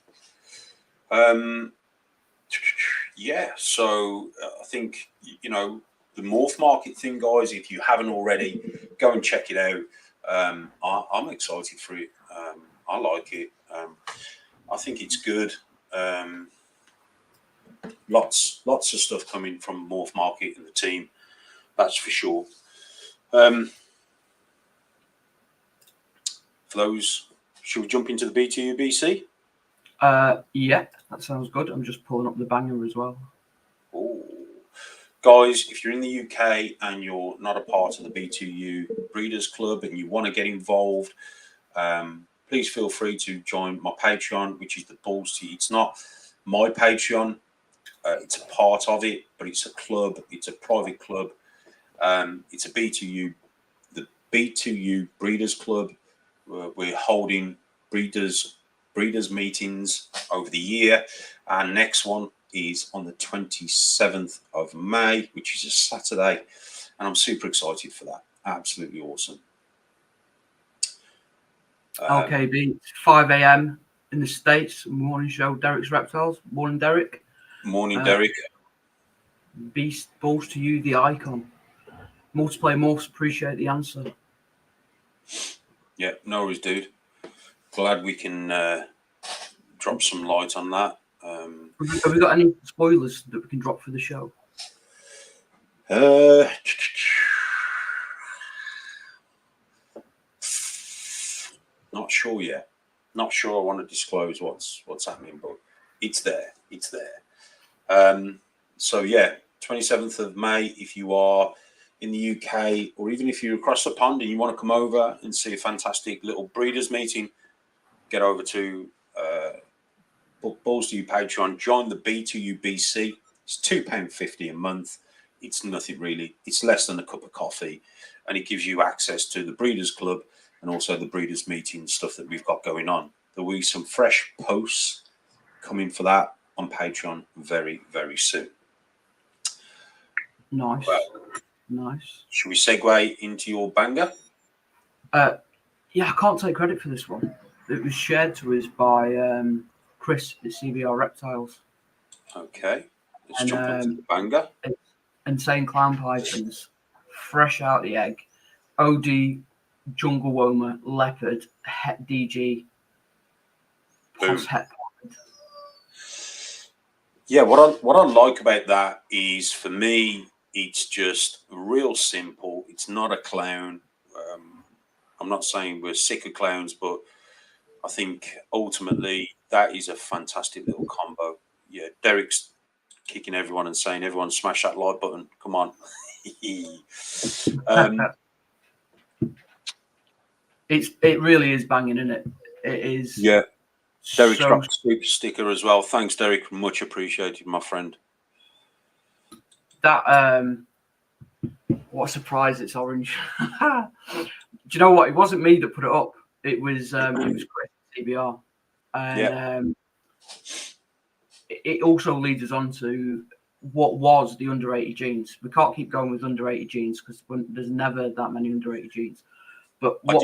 Yeah, so I think, you know, the morph market thing, guys, if you haven't already, go and check it out. I'm excited for it. I like it. I think it's good. Lots of stuff coming from morph market and the team, that's for sure. For those, should we jump into the B2U BC? Yeah, that sounds good. I'm just pulling up the banger as well. Ooh. Guys, if you're in the UK and you're not a part of the B2U Breeders Club and you want to get involved, please feel free to join my Patreon, which is the Balls to. It's not my Patreon, it's a part of it, but it's a club, it's a private club. It's a B2U, the B2U Breeders Club. We're holding breeders meetings over the year. Our next one is on the 27th of May, which is a Saturday, and I'm super excited for that. Absolutely awesome. LKB, 5 a.m. in the States, morning show. Derek's Reptiles. Morning, Derek. Morning, Derek. Beast, Balls to you, the icon. Multiplayer morphs, appreciate the answer. Yeah, no worries, dude. Glad we can drop some light on that. Have we got any spoilers that we can drop for the show? Not sure yet. Not sure I want to disclose what's happening, but it's there. It's there. So yeah, 27th of May, if you are in the UK, or even if you're across the pond and you want to come over and see a fantastic little breeders meeting, get over to Balls to You Patreon, join the B2U BC. It's £2.50 a month. It's nothing really. It's less than a cup of coffee, and it gives you access to the Breeders Club and also the Breeders meeting stuff that we've got going on. There will be some fresh posts coming for that on Patreon very, very soon. Nice. Well, nice. Should we segue into your banger? Yeah, I can't take credit for this one. It was shared to us by Chris at CBR Reptiles. Okay, let's jump into the banger. Insane Clown Pythons, fresh out the egg. OD, Jungle Woma, Leopard, Het DG, Pos Het. Yeah, what I like about that is, for me, it's just real simple. It's not a clown. I'm not saying we're sick of clowns, but I think ultimately that is a fantastic little combo. Yeah, Derek's kicking everyone and saying, everyone smash that like button. Come on. It really is banging, isn't it? It is. Yeah. Derek's so... dropped a super sticker as well. Thanks, Derek. Much appreciated, my friend. That what a surprise! It's orange. Do you know what? It wasn't me that put it up. It was Chris CBR, and it also leads us on to what was the under 80 genes. We can't keep going with under 80 genes because there's never that many under 80 genes. But I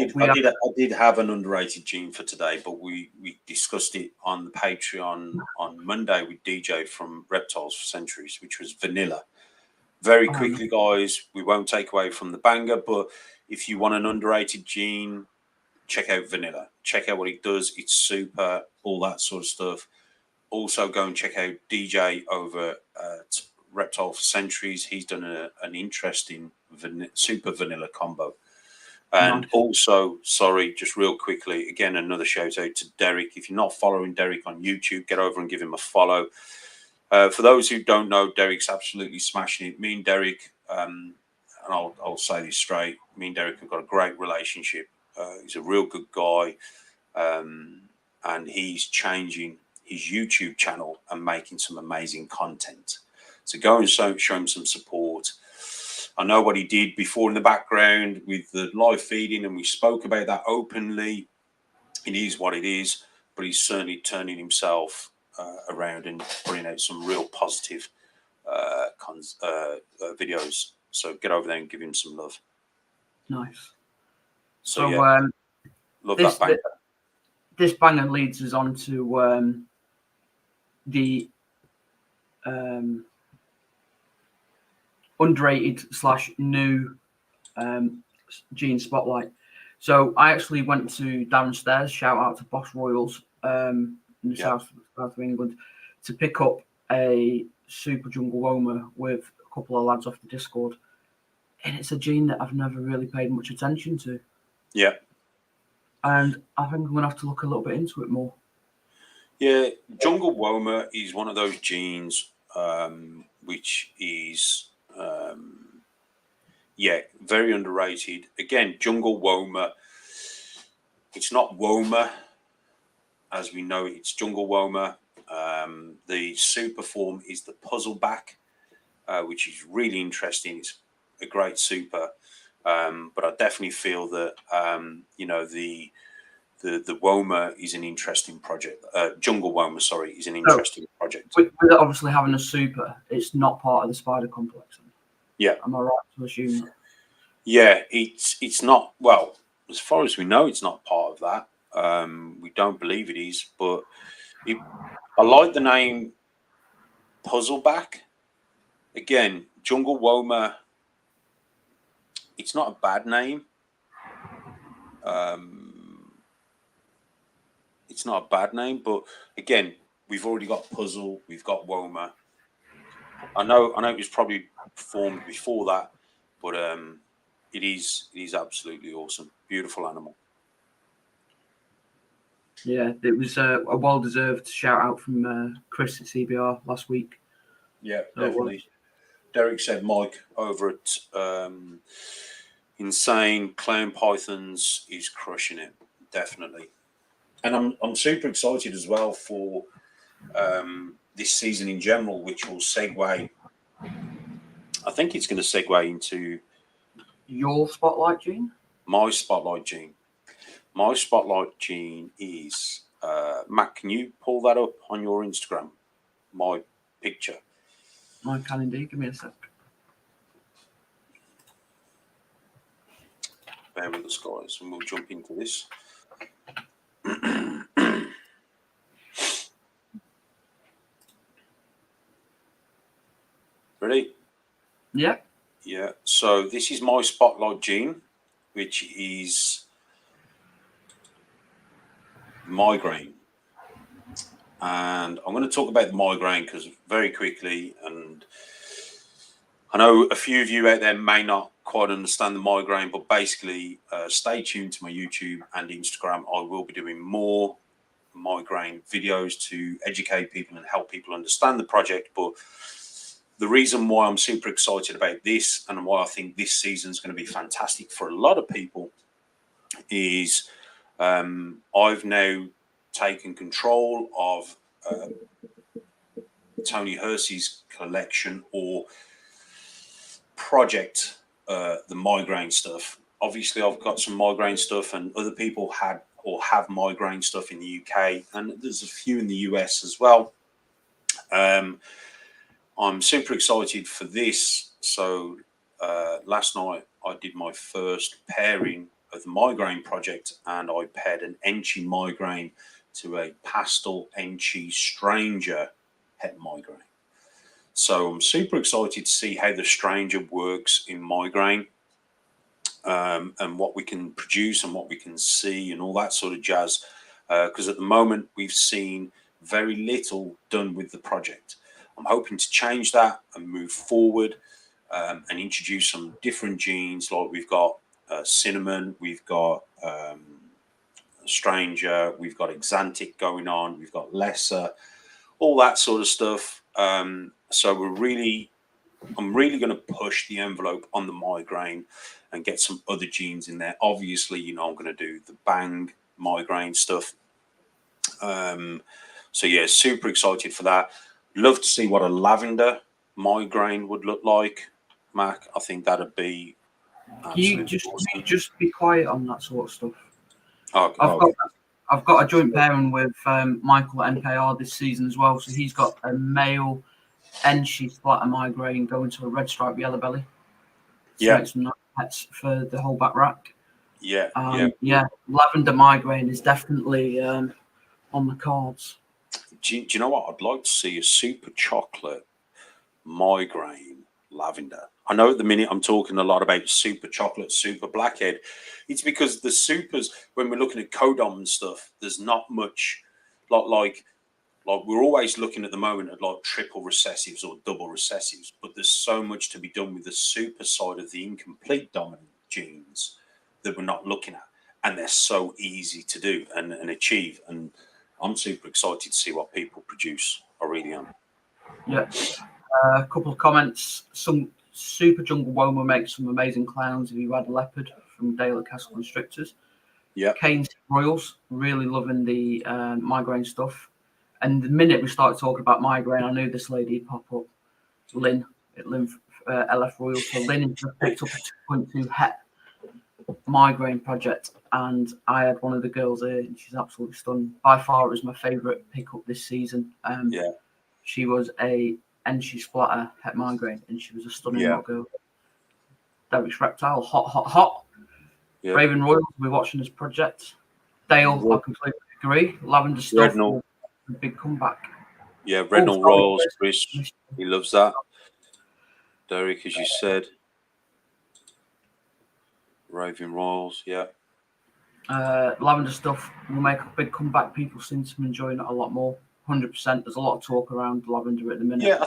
did have an underrated gene for today, but we discussed it on the Patreon on Monday with DJ from Reptiles for Centuries, which was vanilla. Very quickly, guys, we won't take away from the banger, but if you want an underrated gene, check out vanilla. Check out what it does. It's super, all that sort of stuff. Also, go and check out DJ over at Reptile for centuries. He's done an interesting super vanilla combo. And Nice. also, sorry, just real quickly, again, another shout out to Derek. If you're not following Derek on YouTube, get over and give him a follow. For those who don't know, Derek's absolutely smashing it. Me and Derek, and I'll say this straight, me and Derek have got a great relationship. He's a real good guy, and he's changing his YouTube channel and making some amazing content. So go and show him some support. I know what he did before in the background with the live feeding, and we spoke about that openly. It is what it is, but he's certainly turning himself around and putting out some real positive videos. So get over there and give him some love. Nice. So yeah, love that banger. This banger leads us on to the underrated / new Gene Spotlight. So I actually went to downstairs, shout out to Boss Royals in the south of England, to pick up a Super Jungle Woma with a couple of lads off the Discord. And it's a gene that I've never really paid much attention to. Yeah. And I think I'm going to have to look a little bit into it more. Yeah, Jungle Woma is one of those genes which is, very underrated. Again, Jungle Woma, it's not Woma as we know it, it's Jungle Woma. The super form is the Puzzleback, which is really interesting. It's a great super, but I definitely feel that the Woma is an interesting project. Jungle Woma, sorry, is an interesting project. With obviously having a super, it's not part of the spider complex. Yeah, am I right to assume that? Yeah, it's not. Well, as far as we know, it's not part of that. We don't believe it is, but I like the name Puzzleback. Again, Jungle Woma, it's not a bad name. It's not a bad name, but again, we've already got Puzzle, we've got Woma. I know it was probably formed before that, but it is absolutely awesome. Beautiful animal. Yeah, it was a well-deserved shout-out from Chris at CBR last week. Yeah, definitely. Derek said Mike over at Insane Clown Pythons is crushing it, definitely. And I'm super excited as well for this season in general, which will segue. I think it's going to segue into your spotlight gene. My spotlight gene. My spotlight gene is Matt. Can you pull that up on your Instagram? My picture. I can indeed. Give me a sec. Bear with us, guys, and we'll jump into this. Ready? Yeah. Yeah. So this is my spotlight gene, which is migraine. And I'm going to talk about the migraine because very quickly, and I know a few of you out there may not quite understand the migraine, but basically stay tuned to my YouTube and Instagram. I will be doing more migraine videos to educate people and help people understand the project. But the reason why I'm super excited about this and why I think this season is going to be fantastic for a lot of people is I've now taken control of Tony Hersey's collection or project, the migraine stuff. Obviously, I've got some migraine stuff, and other people had or have migraine stuff in the UK, and there's a few in the US as well. I'm super excited for this. So last night I did my first pairing of the migraine project, and I paired an Enchi migraine to a pastel Enchi stranger het migraine. So I'm super excited to see how the stranger works in migraine, and what we can produce and what we can see and all that sort of jazz. Because at the moment we've seen very little done with the project. I'm hoping to change that and move forward and introduce some different genes. Like we've got cinnamon, we've got stranger, we've got exantic going on, we've got lesser, all that sort of stuff. So I'm really going to push the envelope on the migraine and get some other genes in there. Obviously, you know, I'm going to do the bang migraine stuff. So yeah, super excited for that. Love to see what a lavender migraine would look like, Mac. I think that'd be absolutely awesome. Just be quiet on that sort of stuff. Okay. I've got a joint pairing with Michael at NKR this season as well. So he's got a male Enshi splatter migraine going to a red stripe yellow belly. So it's some nice pets for the whole back rack. Yeah. Lavender migraine is definitely on the cards. Do you know what? I'd like to see a super chocolate migraine lavender. I know at the minute I'm talking a lot about super chocolate, super blackhead. It's because the supers, when we're looking at codom and stuff, there's not much like we're always looking at the moment at like triple recessives or double recessives, but there's so much to be done with the super side of the incomplete dominant genes that we're not looking at, and they're so easy to do and achieve. And I'm super excited to see what people produce. I really am. Yeah. A couple of comments. Some Super Jungle Woma makes some amazing clowns. If you had a Leopard from Dale at Castle Constrictors. Yeah. Kane's Royals, really loving the migraine stuff. And the minute we started talking about migraine, I knew this lady would pop up. Lynn at LF Royals. So Lynn picked up a 2.2 het migraine project, and I had one of the girls here, and she's absolutely stunning. By far, it was my favourite pickup this season. She was and she splatter het migraine, and she was a stunning little girl. Derek's Reptile, hot. Yeah. Raven Royals, we're watching this project. Dale, I completely agree. Lavender stuff, a big comeback. Yeah, Rednall Royals, Chris, he loves that. Derek, as you said. Raven Royals, yeah. Lavender stuff will make a big comeback. People seem to be enjoying it a lot more. 100%. There's a lot of talk around lavender at the minute. Yeah,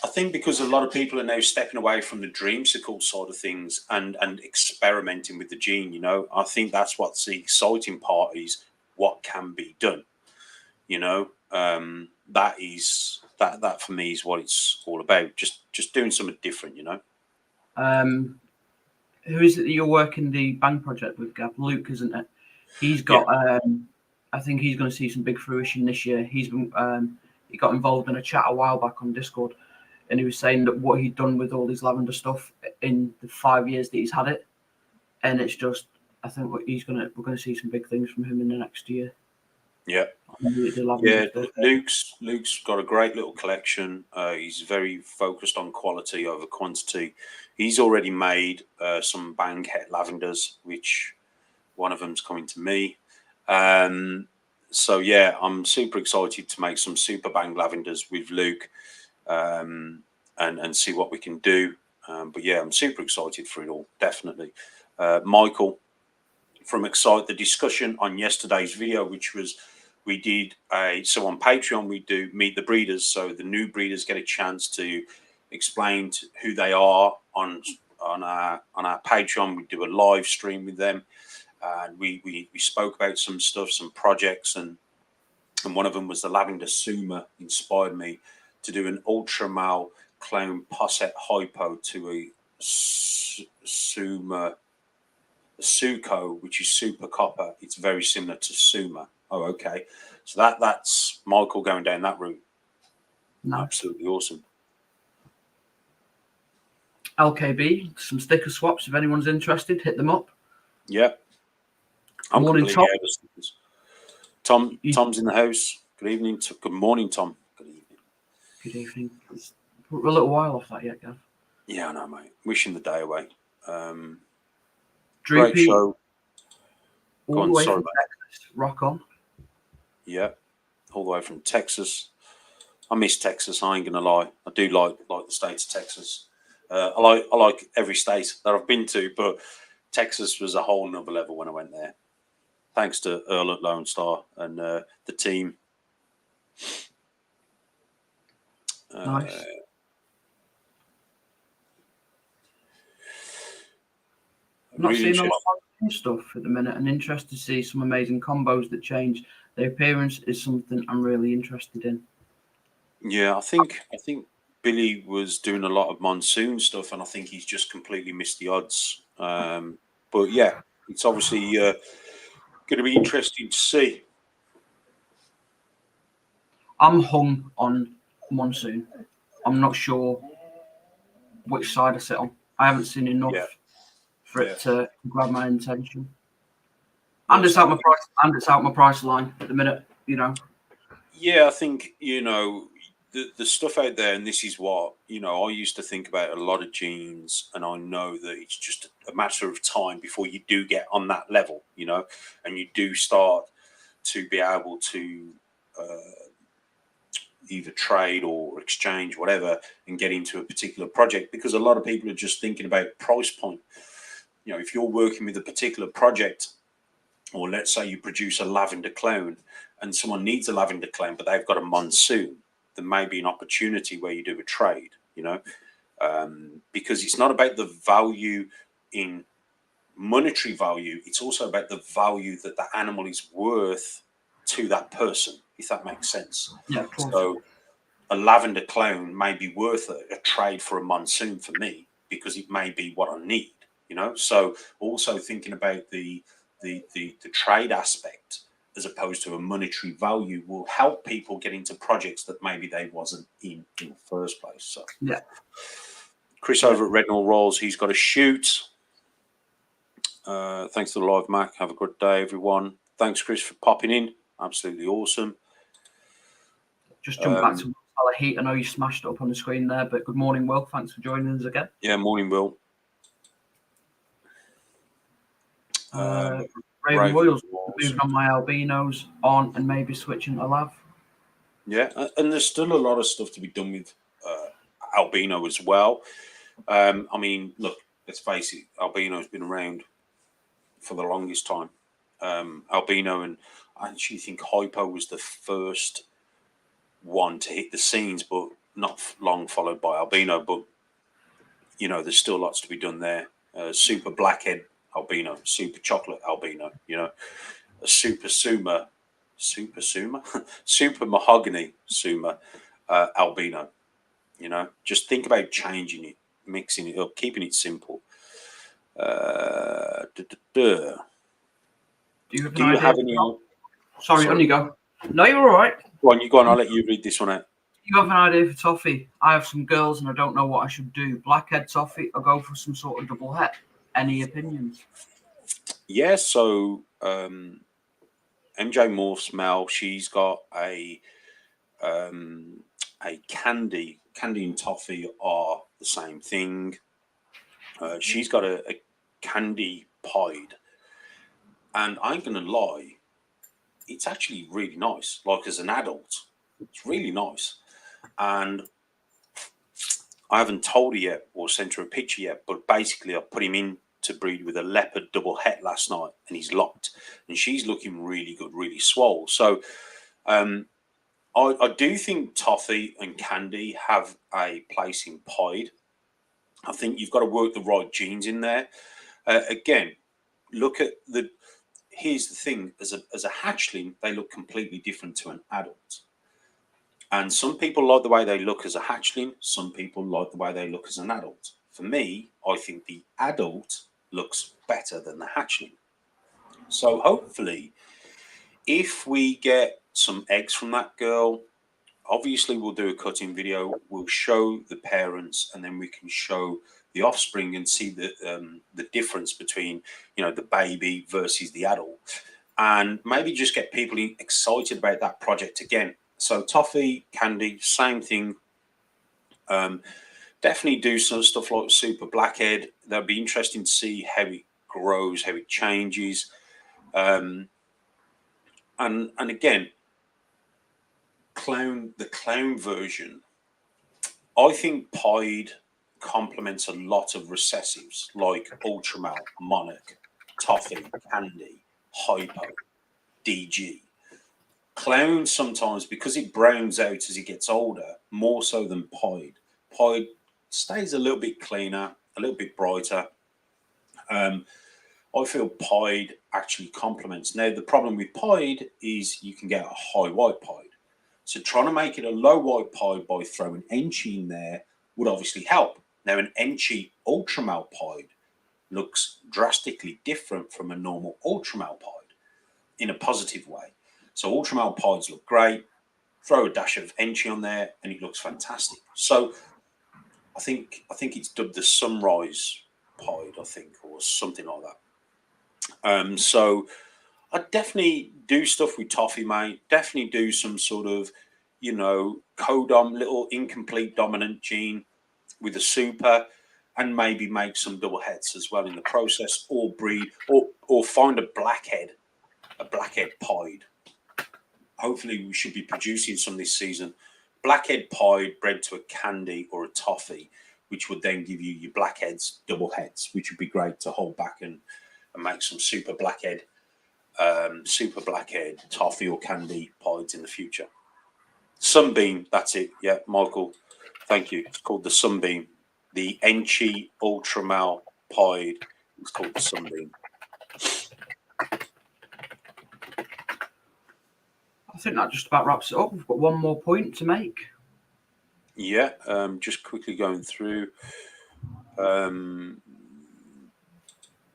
I think because a lot of people are now stepping away from the dreamsicle side of things and experimenting with the gene. You know, I think that's what's the exciting part, is what can be done. You know, that for me is what it's all about. Just doing something different. You know. Who is it that you're working the Bang project with, Gav? Luke, isn't it? He's got. I think he's going to see some big fruition this year. He's been he got involved in a chat a while back on Discord, and he was saying that what he'd done with all his lavender stuff in the 5 years that he's had it, and it's just, I think we're going to see some big things from him in the next year. Yeah. Luke's got a great little collection. He's very focused on quality over quantity. He's already made some Bang het lavenders, which one of them's coming to me. So yeah, I'm super excited to make some super Bang lavenders with Luke, and see what we can do. But yeah, I'm super excited for it all, definitely. Michael from Excite, the discussion on yesterday's video, which was, we did so on Patreon we do Meet the Breeders, so the new breeders get a chance to explain who they are on our Patreon. We do a live stream with them, and we spoke about some stuff, some projects, and one of them was the lavender Suma. Inspired me to do an ultra male clone posset hypo to a Suma Suco, which is super copper. It's very similar to Suma. Oh, okay. So that's Michael going down that route. No. Absolutely awesome. LKB, some sticker swaps. If anyone's interested, hit them up. Yep. I'm morning, Tom. Tom's in the house. Good evening. Good morning, Tom. Good evening. Good evening. We're a little while off that yet, Gav. Yeah, I know, mate. Wishing the day away. Great show. All the way from Texas. Rock on. Yeah, all the way from Texas. I miss Texas. I ain't gonna lie. I do like the state of Texas. I like every state that I've been to, but Texas was a whole nother level when I went there. Thanks to Earl at Lone Star and the team. Nice. I'm not seeing a lot of new stuff at the minute, and interested to see some amazing combos that change. The appearance is something I'm really interested in. Yeah, I think Billy was doing a lot of monsoon stuff, and I think he's just completely missed the odds. But yeah, it's obviously going to be interesting to see. I'm hung on monsoon. I'm not sure which side I sit on. I haven't seen enough for it to grab my attention. And it's out my price. And it's out my price line at the minute. You know. Yeah, I think the stuff out there, and this is what I used to think about a lot of genes, and I know that it's just a matter of time before you do get on that level, and you do start to be able to either trade or exchange, whatever, and get into a particular project, because a lot of people are just thinking about price point. If you're working with a particular project, or let's say you produce a lavender clone and someone needs a lavender clone, but they've got a monsoon, there may be an opportunity where you do a trade, because it's not about the value in monetary value. It's also about the value that the animal is worth to that person, if that makes sense. Yeah. So a lavender clone may be worth a trade for a monsoon for me, because it may be what I need, So also thinking about the trade aspect as opposed to a monetary value will help people get into projects that maybe they wasn't in the first place. So yeah, Chris over at Rednall Rolls, he's got to shoot. Thanks to the live, Mac. Have a good day, everyone. Thanks, Chris, for popping in. Absolutely awesome. Just jump back to Heat. I know you smashed it up on the screen there, but good morning, Will. Thanks for joining us again. Yeah, morning, Will. Raven Royals, moving on my albinos on and maybe switching to Lav. Yeah, and there's still a lot of stuff to be done with albino as well. I mean, look, let's face it, albino's been around for the longest time. Albino, and I actually think hypo was the first one to hit the scenes, but not long followed by albino. But there's still lots to be done there. Super blackhead albino, super chocolate albino, a super mahogany suma albino. Just think about changing it, mixing it up, keeping it simple. Do you have any? Sorry, on you go. No, you're all right. Go on, you go on. I'll let you read this one out. You have an idea for toffee? I have some girls and I don't know what I should do. Blackhead toffee or go for some sort of double het? Any opinions? Yeah, so MJ Morph's Mel, she's got a candy and toffee are the same thing. She's got a candy pied, and I ain't gonna lie, it's actually really nice. Like, as an adult, it's really nice. And I haven't told her yet or sent her a picture yet, but basically I put him in to breed with a leopard double het last night, and he's locked, and she's looking really good, really swole. So I do think toffee and candy have a place in pied. I think you've got to work the right genes in there. Again, look at here's the thing, as a hatchling, they look completely different to an adult. And some people like the way they look as a hatchling. Some people like the way they look as an adult. For me, I think the adult looks better than the hatchling. So hopefully, if we get some eggs from that girl, obviously we'll do a cutting video. We'll show the parents, and then we can show the offspring and see the difference between the baby versus the adult, and maybe just get people excited about that project again. So toffee, candy, same thing. Definitely do some stuff like super blackhead. That'd be interesting to see how it grows, how it changes. And again, the clown version, I think pied complements a lot of recessives like Ultramal, Monarch, Toffee, Candy, Hypo, DG. Clown sometimes, because it browns out as it gets older, more so than pied. Pied stays a little bit cleaner, a little bit brighter. I feel pied actually complements. Now, the problem with pied is you can get a high white pied. So trying to make it a low white pied by throwing Enchi in there would obviously help. Now, an Enchi ultramale pied looks drastically different from a normal ultramale pied in a positive way. So ultramale pieds look great. Throw a dash of Enchi on there and it looks fantastic. So I think it's dubbed the sunrise pied, I think, or something like that. So I definitely do stuff with Toffee, mate. Definitely do some sort of, codom, little incomplete dominant gene with a super, and maybe make some double heads as well in the process, or breed, or find a blackhead pied. Hopefully, we should be producing some this season. Blackhead pied bred to a candy or a toffee, which would then give you your blackheads, double heads, which would be great to hold back and make some super blackhead toffee or candy pieds in the future. Sunbeam, that's it. Yeah, Michael, thank you. It's called the Sunbeam. The Enchi Ultramale pied is called the Sunbeam. I think that just about wraps it up. We've got one more point to make. Yeah, just quickly going through.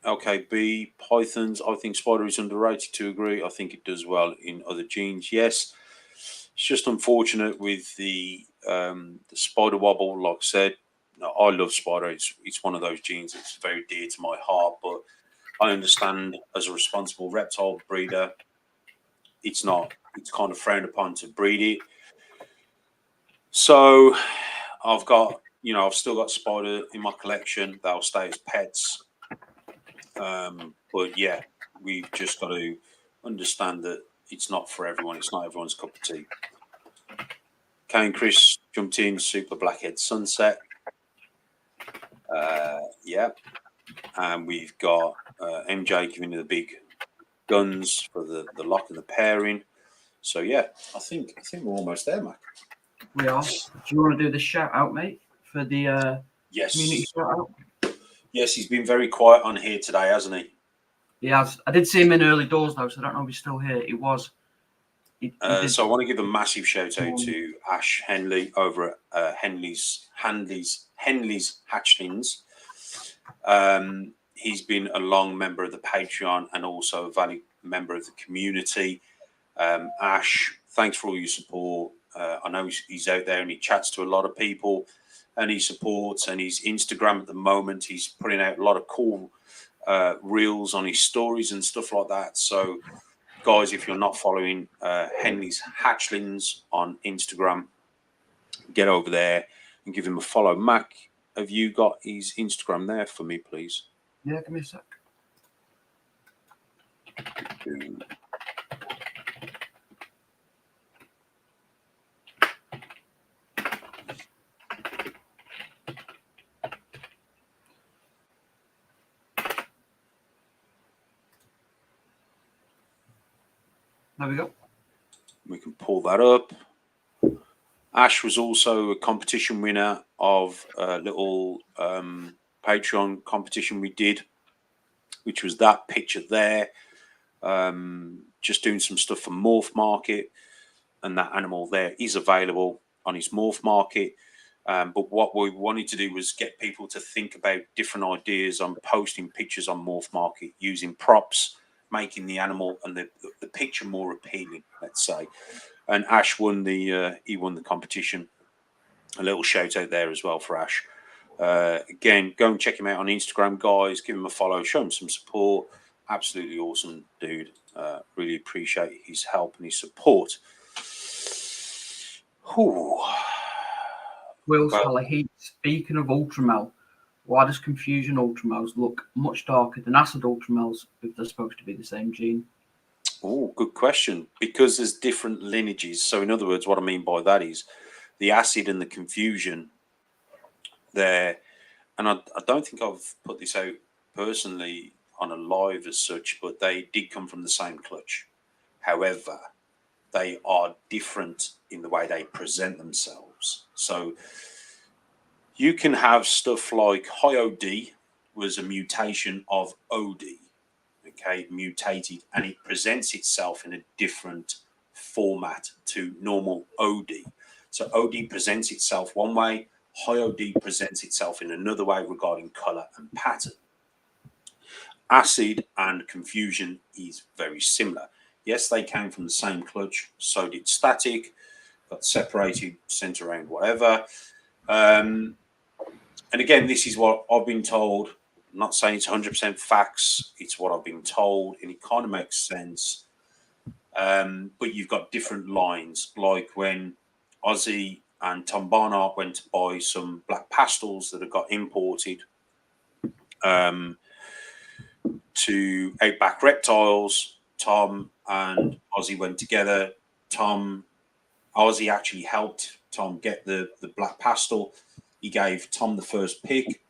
Okay, B, pythons. I think spider is underrated, to agree. I think it does well in other genes. Yes, it's just unfortunate with the spider wobble. Like I said, I love spider. It's one of those genes that's very dear to my heart. But I understand as a responsible reptile breeder, it's not. It's kind of frowned upon to breed it. So I've got, I've still got spider in my collection. They'll stay as pets. But yeah, we've just got to understand that it's not for everyone. It's not everyone's cup of tea. Kane Chris jumped in, super blackhead sunset. Yeah. And we've got MJ giving you the big guns for the lock and the pairing. So yeah, I think we're almost there, Mac. We are. Do you want to do the shout out, mate, for the yes community shout out? Yes, he's been very quiet on here today, hasn't he? He has. I did see him in early doors though, so I don't know if he's still here. He was. So I want to give a massive shout out to Ash Henley over at Henley's Hatchlings. He's been a long member of the Patreon and also a valued member of the community. Ash, thanks for all your support. I know he's out there and he chats to a lot of people and he supports, and his Instagram at the moment, he's putting out a lot of cool reels on his stories and stuff like that. So guys, if you're not following Henley's Hatchlings on Instagram, get over there and give him a follow. Mac, have you got his Instagram there for me, please? Yeah, give me a sec. There we go. We can pull that up. Ash was also a competition winner of a little Patreon competition we did, which was that picture there. Just doing some stuff for Morph Market, and that animal there is available on his Morph Market. But what we wanted to do was get people to think about different ideas on posting pictures on Morph Market using props, making the animal and the picture more appealing, let's say. And Ash won the competition. A little shout out there as well for Ash. Again, go and check him out on Instagram, guys. Give him a follow, show him some support. Absolutely awesome dude. Really appreciate his help and his support. Will Salahit, speaking of ultramel, why does confusion ultramels look much darker than acid ultramels if they're supposed to be the same gene? Oh, good question. Because there's different lineages. So in other words, what I mean by that is the acid and the confusion there. And I don't think I've put this out personally on a live as such, but they did come from the same clutch. However, they are different in the way they present themselves. So you can have stuff like high OD was a mutation of OD, okay, mutated, and it presents itself in a different format to normal OD. So OD presents itself one way, high OD presents itself in another way regarding color and pattern. Acid and confusion is very similar. Yes, they came from the same clutch, so did static, got separated, sent around, whatever. And again, this is what I've been told. I'm not saying it's 100% facts, it's what I've been told, and it kind of makes sense. But you've got different lines, like when Ozzy and Tom Barnard went to buy some black pastels that had got imported to Outback Reptiles. Tom and Ozzy went together. Ozzy actually helped Tom get the black pastel. He gave Tom the first pick,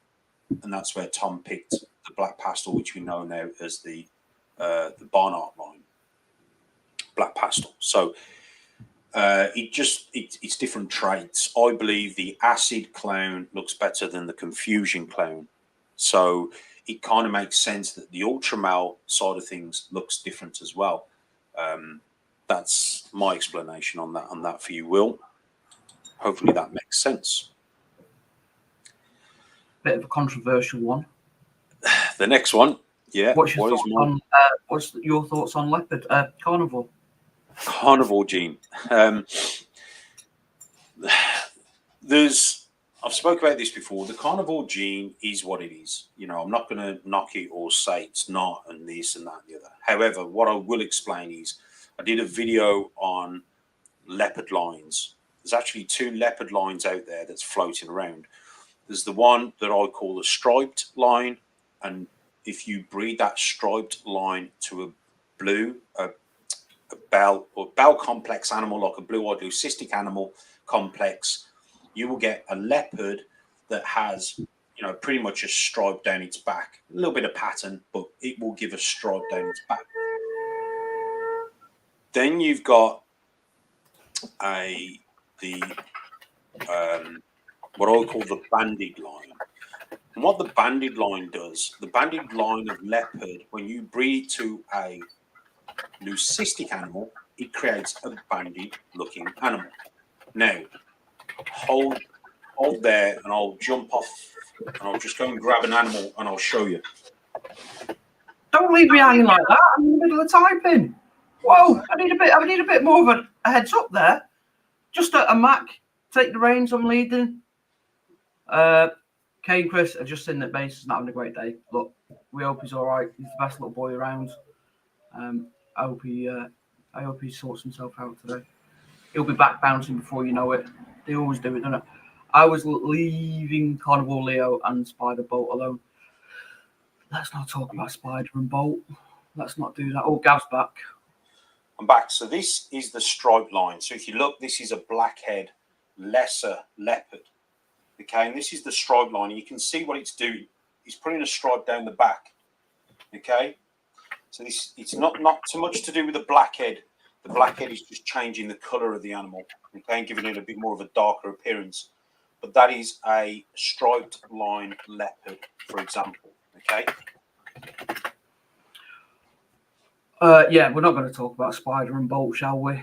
and that's where Tom picked the black pastel, which we know now as the Barnard line, black pastel. So it's different traits. I believe the acid clown looks better than the confusion clown. So it kind of makes sense that the ultramel side of things looks different as well. That's my explanation on that for you, Will. Hopefully that makes sense. Bit of a controversial one. The next one, yeah. What's your thoughts on leopard carnivore? Carnivore gene. I've spoken about this before. The carnivore gene is what it is. You know, I'm not going to knock it or say it's not and this and that and the other. However, what I will explain is I did a video on leopard lines. There's actually 2 leopard lines out there that's floating around. There's the one that I call the striped line, and if you breed that striped line to a bell complex animal, like a blue-eyed leucistic animal complex, you will get a leopard that has, you know, pretty much a stripe down its back, a little bit of pattern, but it will give a stripe down its back. Then you've got what I call the banded line. And what the banded line does, the banded line of leopard, when you breed to a leucistic animal, it creates a banded looking animal. Now, hold there and I'll jump off and I'll just go and grab an animal and I'll show you. Don't leave me hanging like that. I'm in the middle of typing. Whoa, I need a bit more of a heads up there. Just a Mac, take the reins, I'm leading. Kane Chris, I've just seen that Mace is not having a great day. Look, we hope he's all right. He's the best little boy around. I hope he sorts himself out today. He'll be back bouncing before you know it. They always do it, don't it? I was leaving Carnivore Leo and Spider Bolt alone. Let's not talk about Spider and Bolt. Let's not do that. Oh, Gav's back. I'm back. So this is the stripe line. So if you look, this is a blackhead lesser leopard. Okay, and this is the stripe line. You can see what it's doing. It's putting a stripe down the back. Okay, so it's not too much to do with the blackhead. The blackhead is just changing the color of the animal, okay, and giving it a bit more of a darker appearance. But that is a striped line leopard, for example. Okay. Yeah, we're not going to talk about Spider and Bolt, shall we?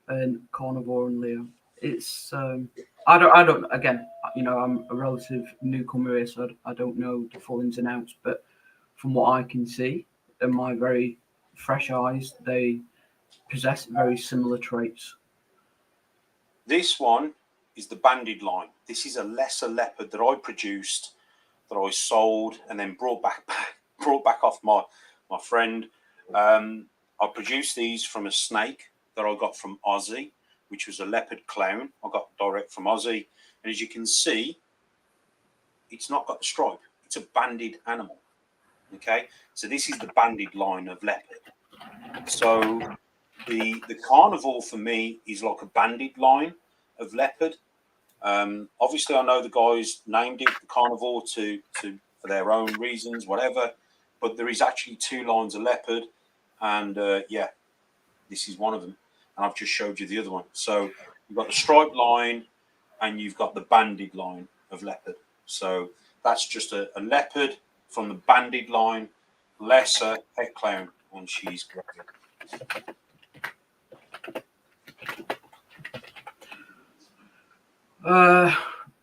And Carnivore and Leo. It's I don't. Again, you know, I'm a relative newcomer here, so I don't know the full ins and outs. But from what I can see, in my very fresh eyes, they possess very similar traits. This one is the banded line. This is a lesser leopard that I produced, that I sold, and then brought back off my friend. I produced these from a snake that I got from Ozzy, which was a leopard clown. I got direct from Ozzy. And as you can see, it's not got the stripe. It's a banded animal. Okay, so this is the banded line of leopard. So the carnivore for me is like a banded line of leopard. Obviously, I know the guys named it the carnivore for their own reasons, whatever. But there is actually 2 lines of leopard, and yeah, this is one of them. and I've just showed you the other one. So you've got the striped line, and you've got the banded line of leopard. So that's just a leopard from the banded line, lesser het clown, and she's great.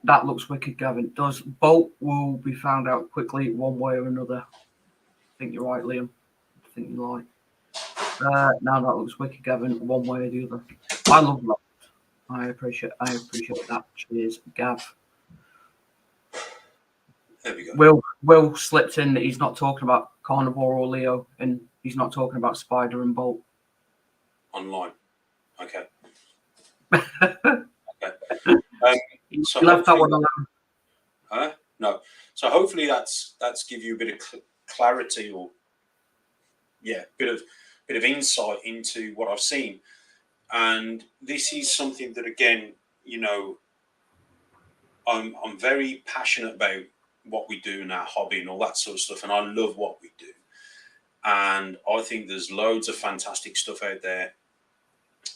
That looks wicked, Gavin. Does bolt will be found out quickly one way or another? I think you're right, Liam. I think you're right. Now that looks wicked, Gavin. One way or the other. I love that. I appreciate that. Cheers, Gav. There we go. Will slipped in that he's not talking about Carnivore or Leo, and he's not talking about Spider and Bolt. Online. Okay. So left that one alone. No. So hopefully that's give you a bit of clarity, or bit of insight into what I've seen. And this is something that, again, I'm very passionate about what we do in our hobby and all that sort of stuff, and I love what we do. And I think there's loads of fantastic stuff out there.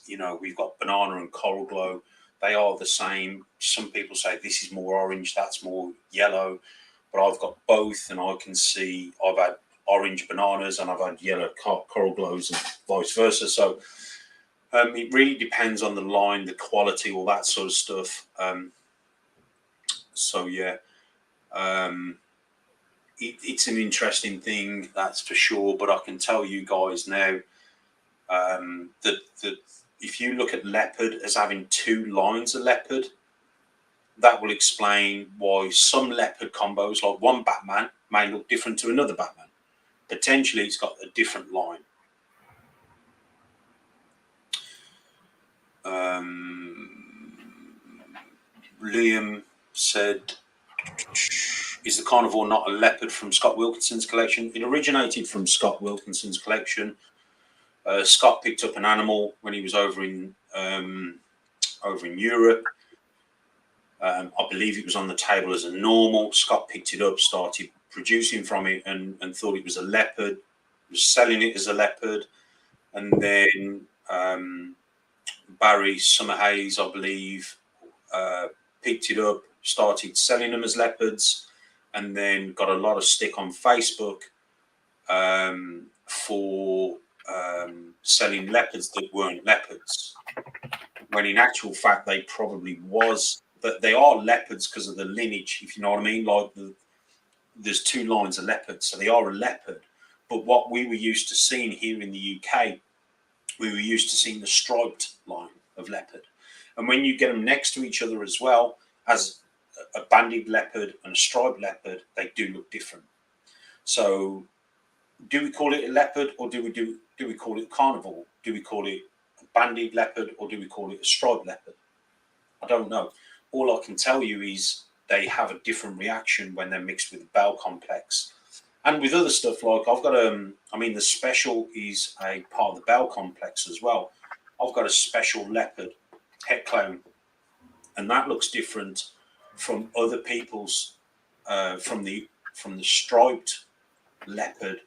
We've got banana and coral glow. They are the same. Some people say this is more orange, that's more yellow, but I've got both, and I can see I've had orange bananas and I've had yellow coral glows and vice versa. So it really depends on the line, the quality, all that sort of stuff. It's an interesting thing, that's for sure. But I can tell you guys now that if you look at leopard as having two lines of leopard, that will explain why some leopard combos, like one Batman, may look different to another Batman. Potentially, it's got a different line. Liam said, is the Carnivore not a leopard from Scott Wilkinson's collection? It originated from Scott Wilkinson's collection. Scott picked up an animal when he was over in Europe. I believe it was on the table as a normal. Scott picked it up, started producing from it, and thought it was a leopard. Was selling it as a leopard, and then Barry Summerhays, I believe, picked it up, started selling them as leopards, and then got a lot of stick on Facebook for selling leopards that weren't leopards, when in actual fact they probably was. But they are leopards because of the lineage, if you know what I mean. Like there's two lines of leopards, so they are a leopard. But what we were used to seeing here in the UK, we were used to seeing the striped line of leopard. And when you get them next to each other as well, as a banded leopard and a striped leopard, they do look different. So do we call it a leopard, or do we call it carnivore? Do we call it a banded leopard, or do we call it a striped leopard? I don't know. All I can tell you is they have a different reaction when they're mixed with the bell complex. And with other stuff, like I've got the special is a part of the bell complex as well. I've got a special leopard het clown, and that looks different from other people's, from the striped leopard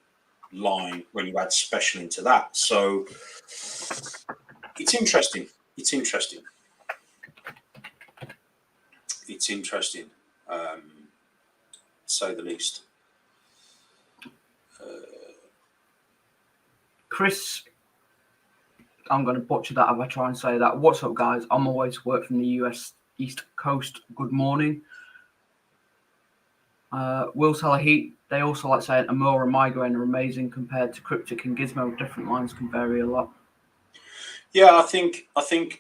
line when you add special into that. So it's interesting. To say the least. Chris, I'm going to butcher that if I try and say that. What's up, guys? I'm always to work from the US East Coast. Good morning. Will Seller Heat, they also like saying Amora and Migraine are amazing compared to Cryptic and Gizmo. Different lines can vary a lot. Yeah, I think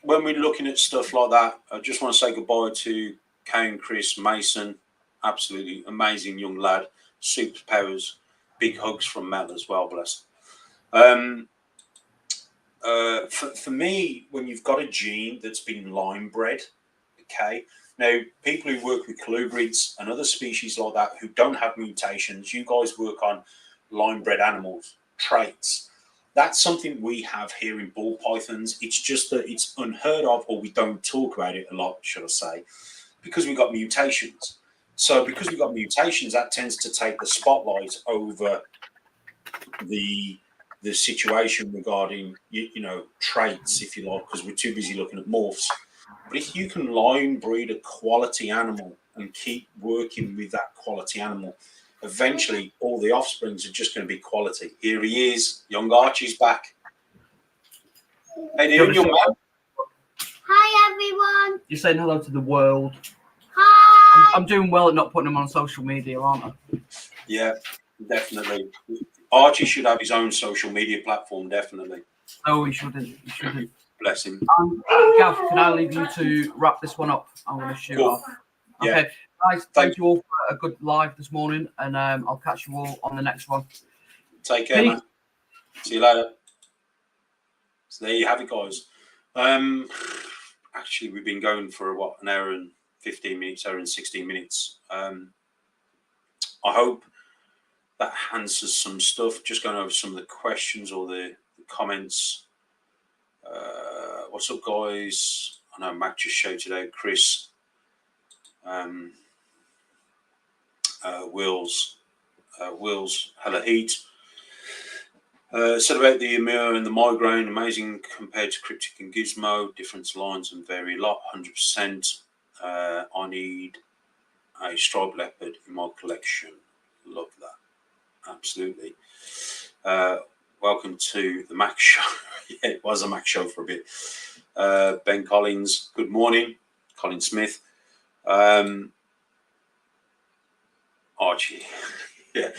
when we're looking at stuff like that, I just want to say goodbye to Kane, Chris, Mason. Absolutely amazing young lad. Superpowers. Big hugs from Mel as well, bless. For me, when you've got a gene that's been line bred, okay. Now, people who work with colubrids and other species like that who don't have mutations, you guys work on line bred animals, traits. That's something we have here in ball pythons. It's just that it's unheard of, or we don't talk about it a lot, should I say, because we've got mutations. So because we've got mutations, that tends to take the spotlight over the the situation regarding, you know, traits, if you like, because we're too busy looking at morphs. But if you can line breed a quality animal and keep working with that quality animal, eventually all the offsprings are just going to be quality. Here he is, young Archie's back. How you doing, young man? Hi everyone. You're saying hello to the world. Hi. I'm doing well at not putting them on social media, aren't I? Yeah, definitely. Archie should have his own social media platform, definitely. No, he shouldn't. He shouldn't. Bless him. Gav, can I leave you to wrap this one up? I'm going to shoot off. Yeah. Okay, guys, thank you all for a good live this morning, and I'll catch you all on the next one. Take care, man. See you later. So there you have it, guys. Actually, we've been going for what, an hour and 15 minutes, hour and 16 minutes. I hope that answers some stuff. Just going over some of the questions or the comments. What's up, guys? I know Mac just shouted out Chris. Wills, hella heat. Said about the Emir and the Migraine, amazing compared to Cryptic and Gizmo, different lines and vary a lot, 100%. I need a striped leopard in my collection. Love that. Absolutely. Welcome to the Mac Show. Yeah, it was a Mac Show for a bit. Ben Collins, good morning. Colin Smith. Archie. Yeah,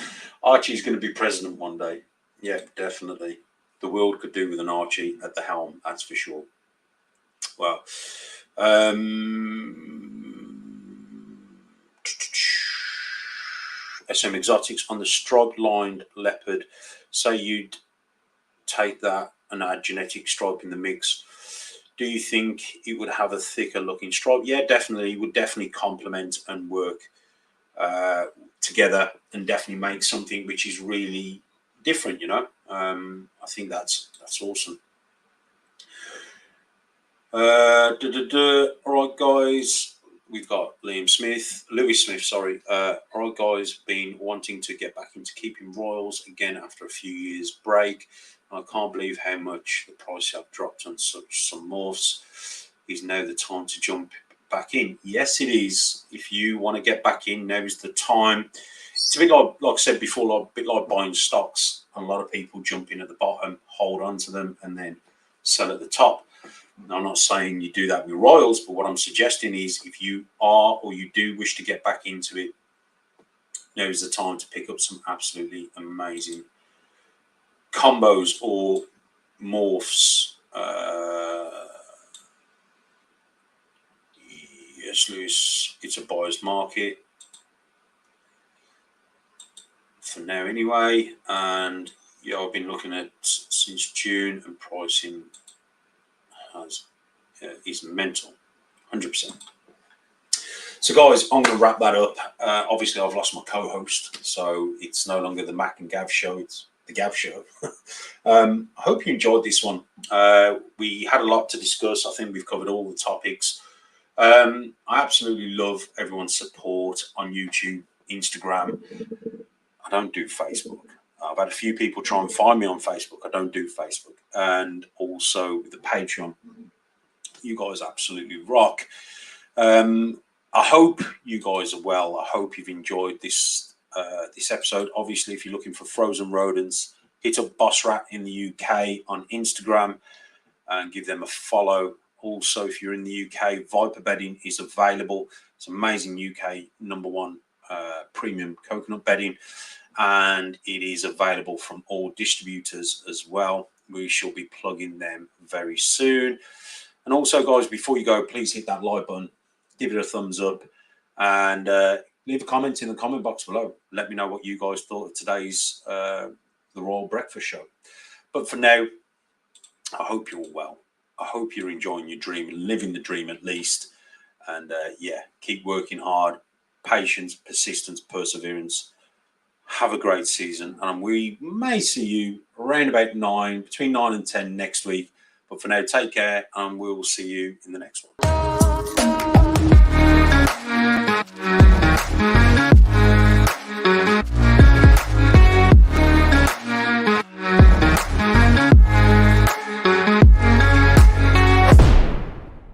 Archie's going to be president one day. Yeah, definitely. The world could do with an Archie at the helm, that's for sure. Well, SM Exotics on the striped-lined leopard. Say you'd take that and add genetic stripe in the mix. Do you think it would have a thicker looking stripe? Yeah, definitely. It would definitely complement and work together and definitely make something which is really different, you know. I think that's awesome. All right, guys, we've got Lewis Smith, sorry. All right, guys, been wanting to get back into keeping royals again after a few years break. I can't believe how much the price have dropped on some morphs. Is now the time to jump back in? Yes, it is. If you want to get back in, now is the time. It's a bit like I said before, a bit like buying stocks. A lot of people jump in at the bottom, hold on to them, and then sell at the top. Now, I'm not saying you do that with royals, but what I'm suggesting is if you are or you do wish to get back into it, now is the time to pick up some absolutely amazing combos or morphs. Yes, Lewis, it's a buyer's market for now anyway. And yeah, I've been looking at since June, and pricing is mental, 100%. So guys, I'm going to wrap that up. Obviously, I've lost my co-host, so it's no longer the Mac and Gav show, it's the Gav show. I hope you enjoyed this one. We had a lot to discuss. I think we've covered all the topics. I absolutely love everyone's support on YouTube, Instagram. I don't do Facebook. I've had a few people try and find me on Facebook. I don't do Facebook. And also with the Patreon, you guys absolutely rock. I hope you guys are well. I hope you've enjoyed this episode. Obviously, if you're looking for frozen rodents, hit up Boss Rat in the UK on Instagram and give them a follow. Also, if you're in the UK, Viper bedding is available. It's amazing UK #1 premium coconut bedding, and it is available from all distributors as well. We shall be plugging them very soon. And also, guys, before you go, please hit that like button, give it a thumbs up, and leave a comment in the comment box below. Let me know what you guys thought of today's The Royal Breakfast Show. But for now, I hope you're well. I hope you're enjoying your dream, living the dream at least. And yeah, keep working hard, patience, persistence, perseverance. Have a great season. And we may see you around about between 9 and 10 next week. But for now, take care, and we'll see you in the next one.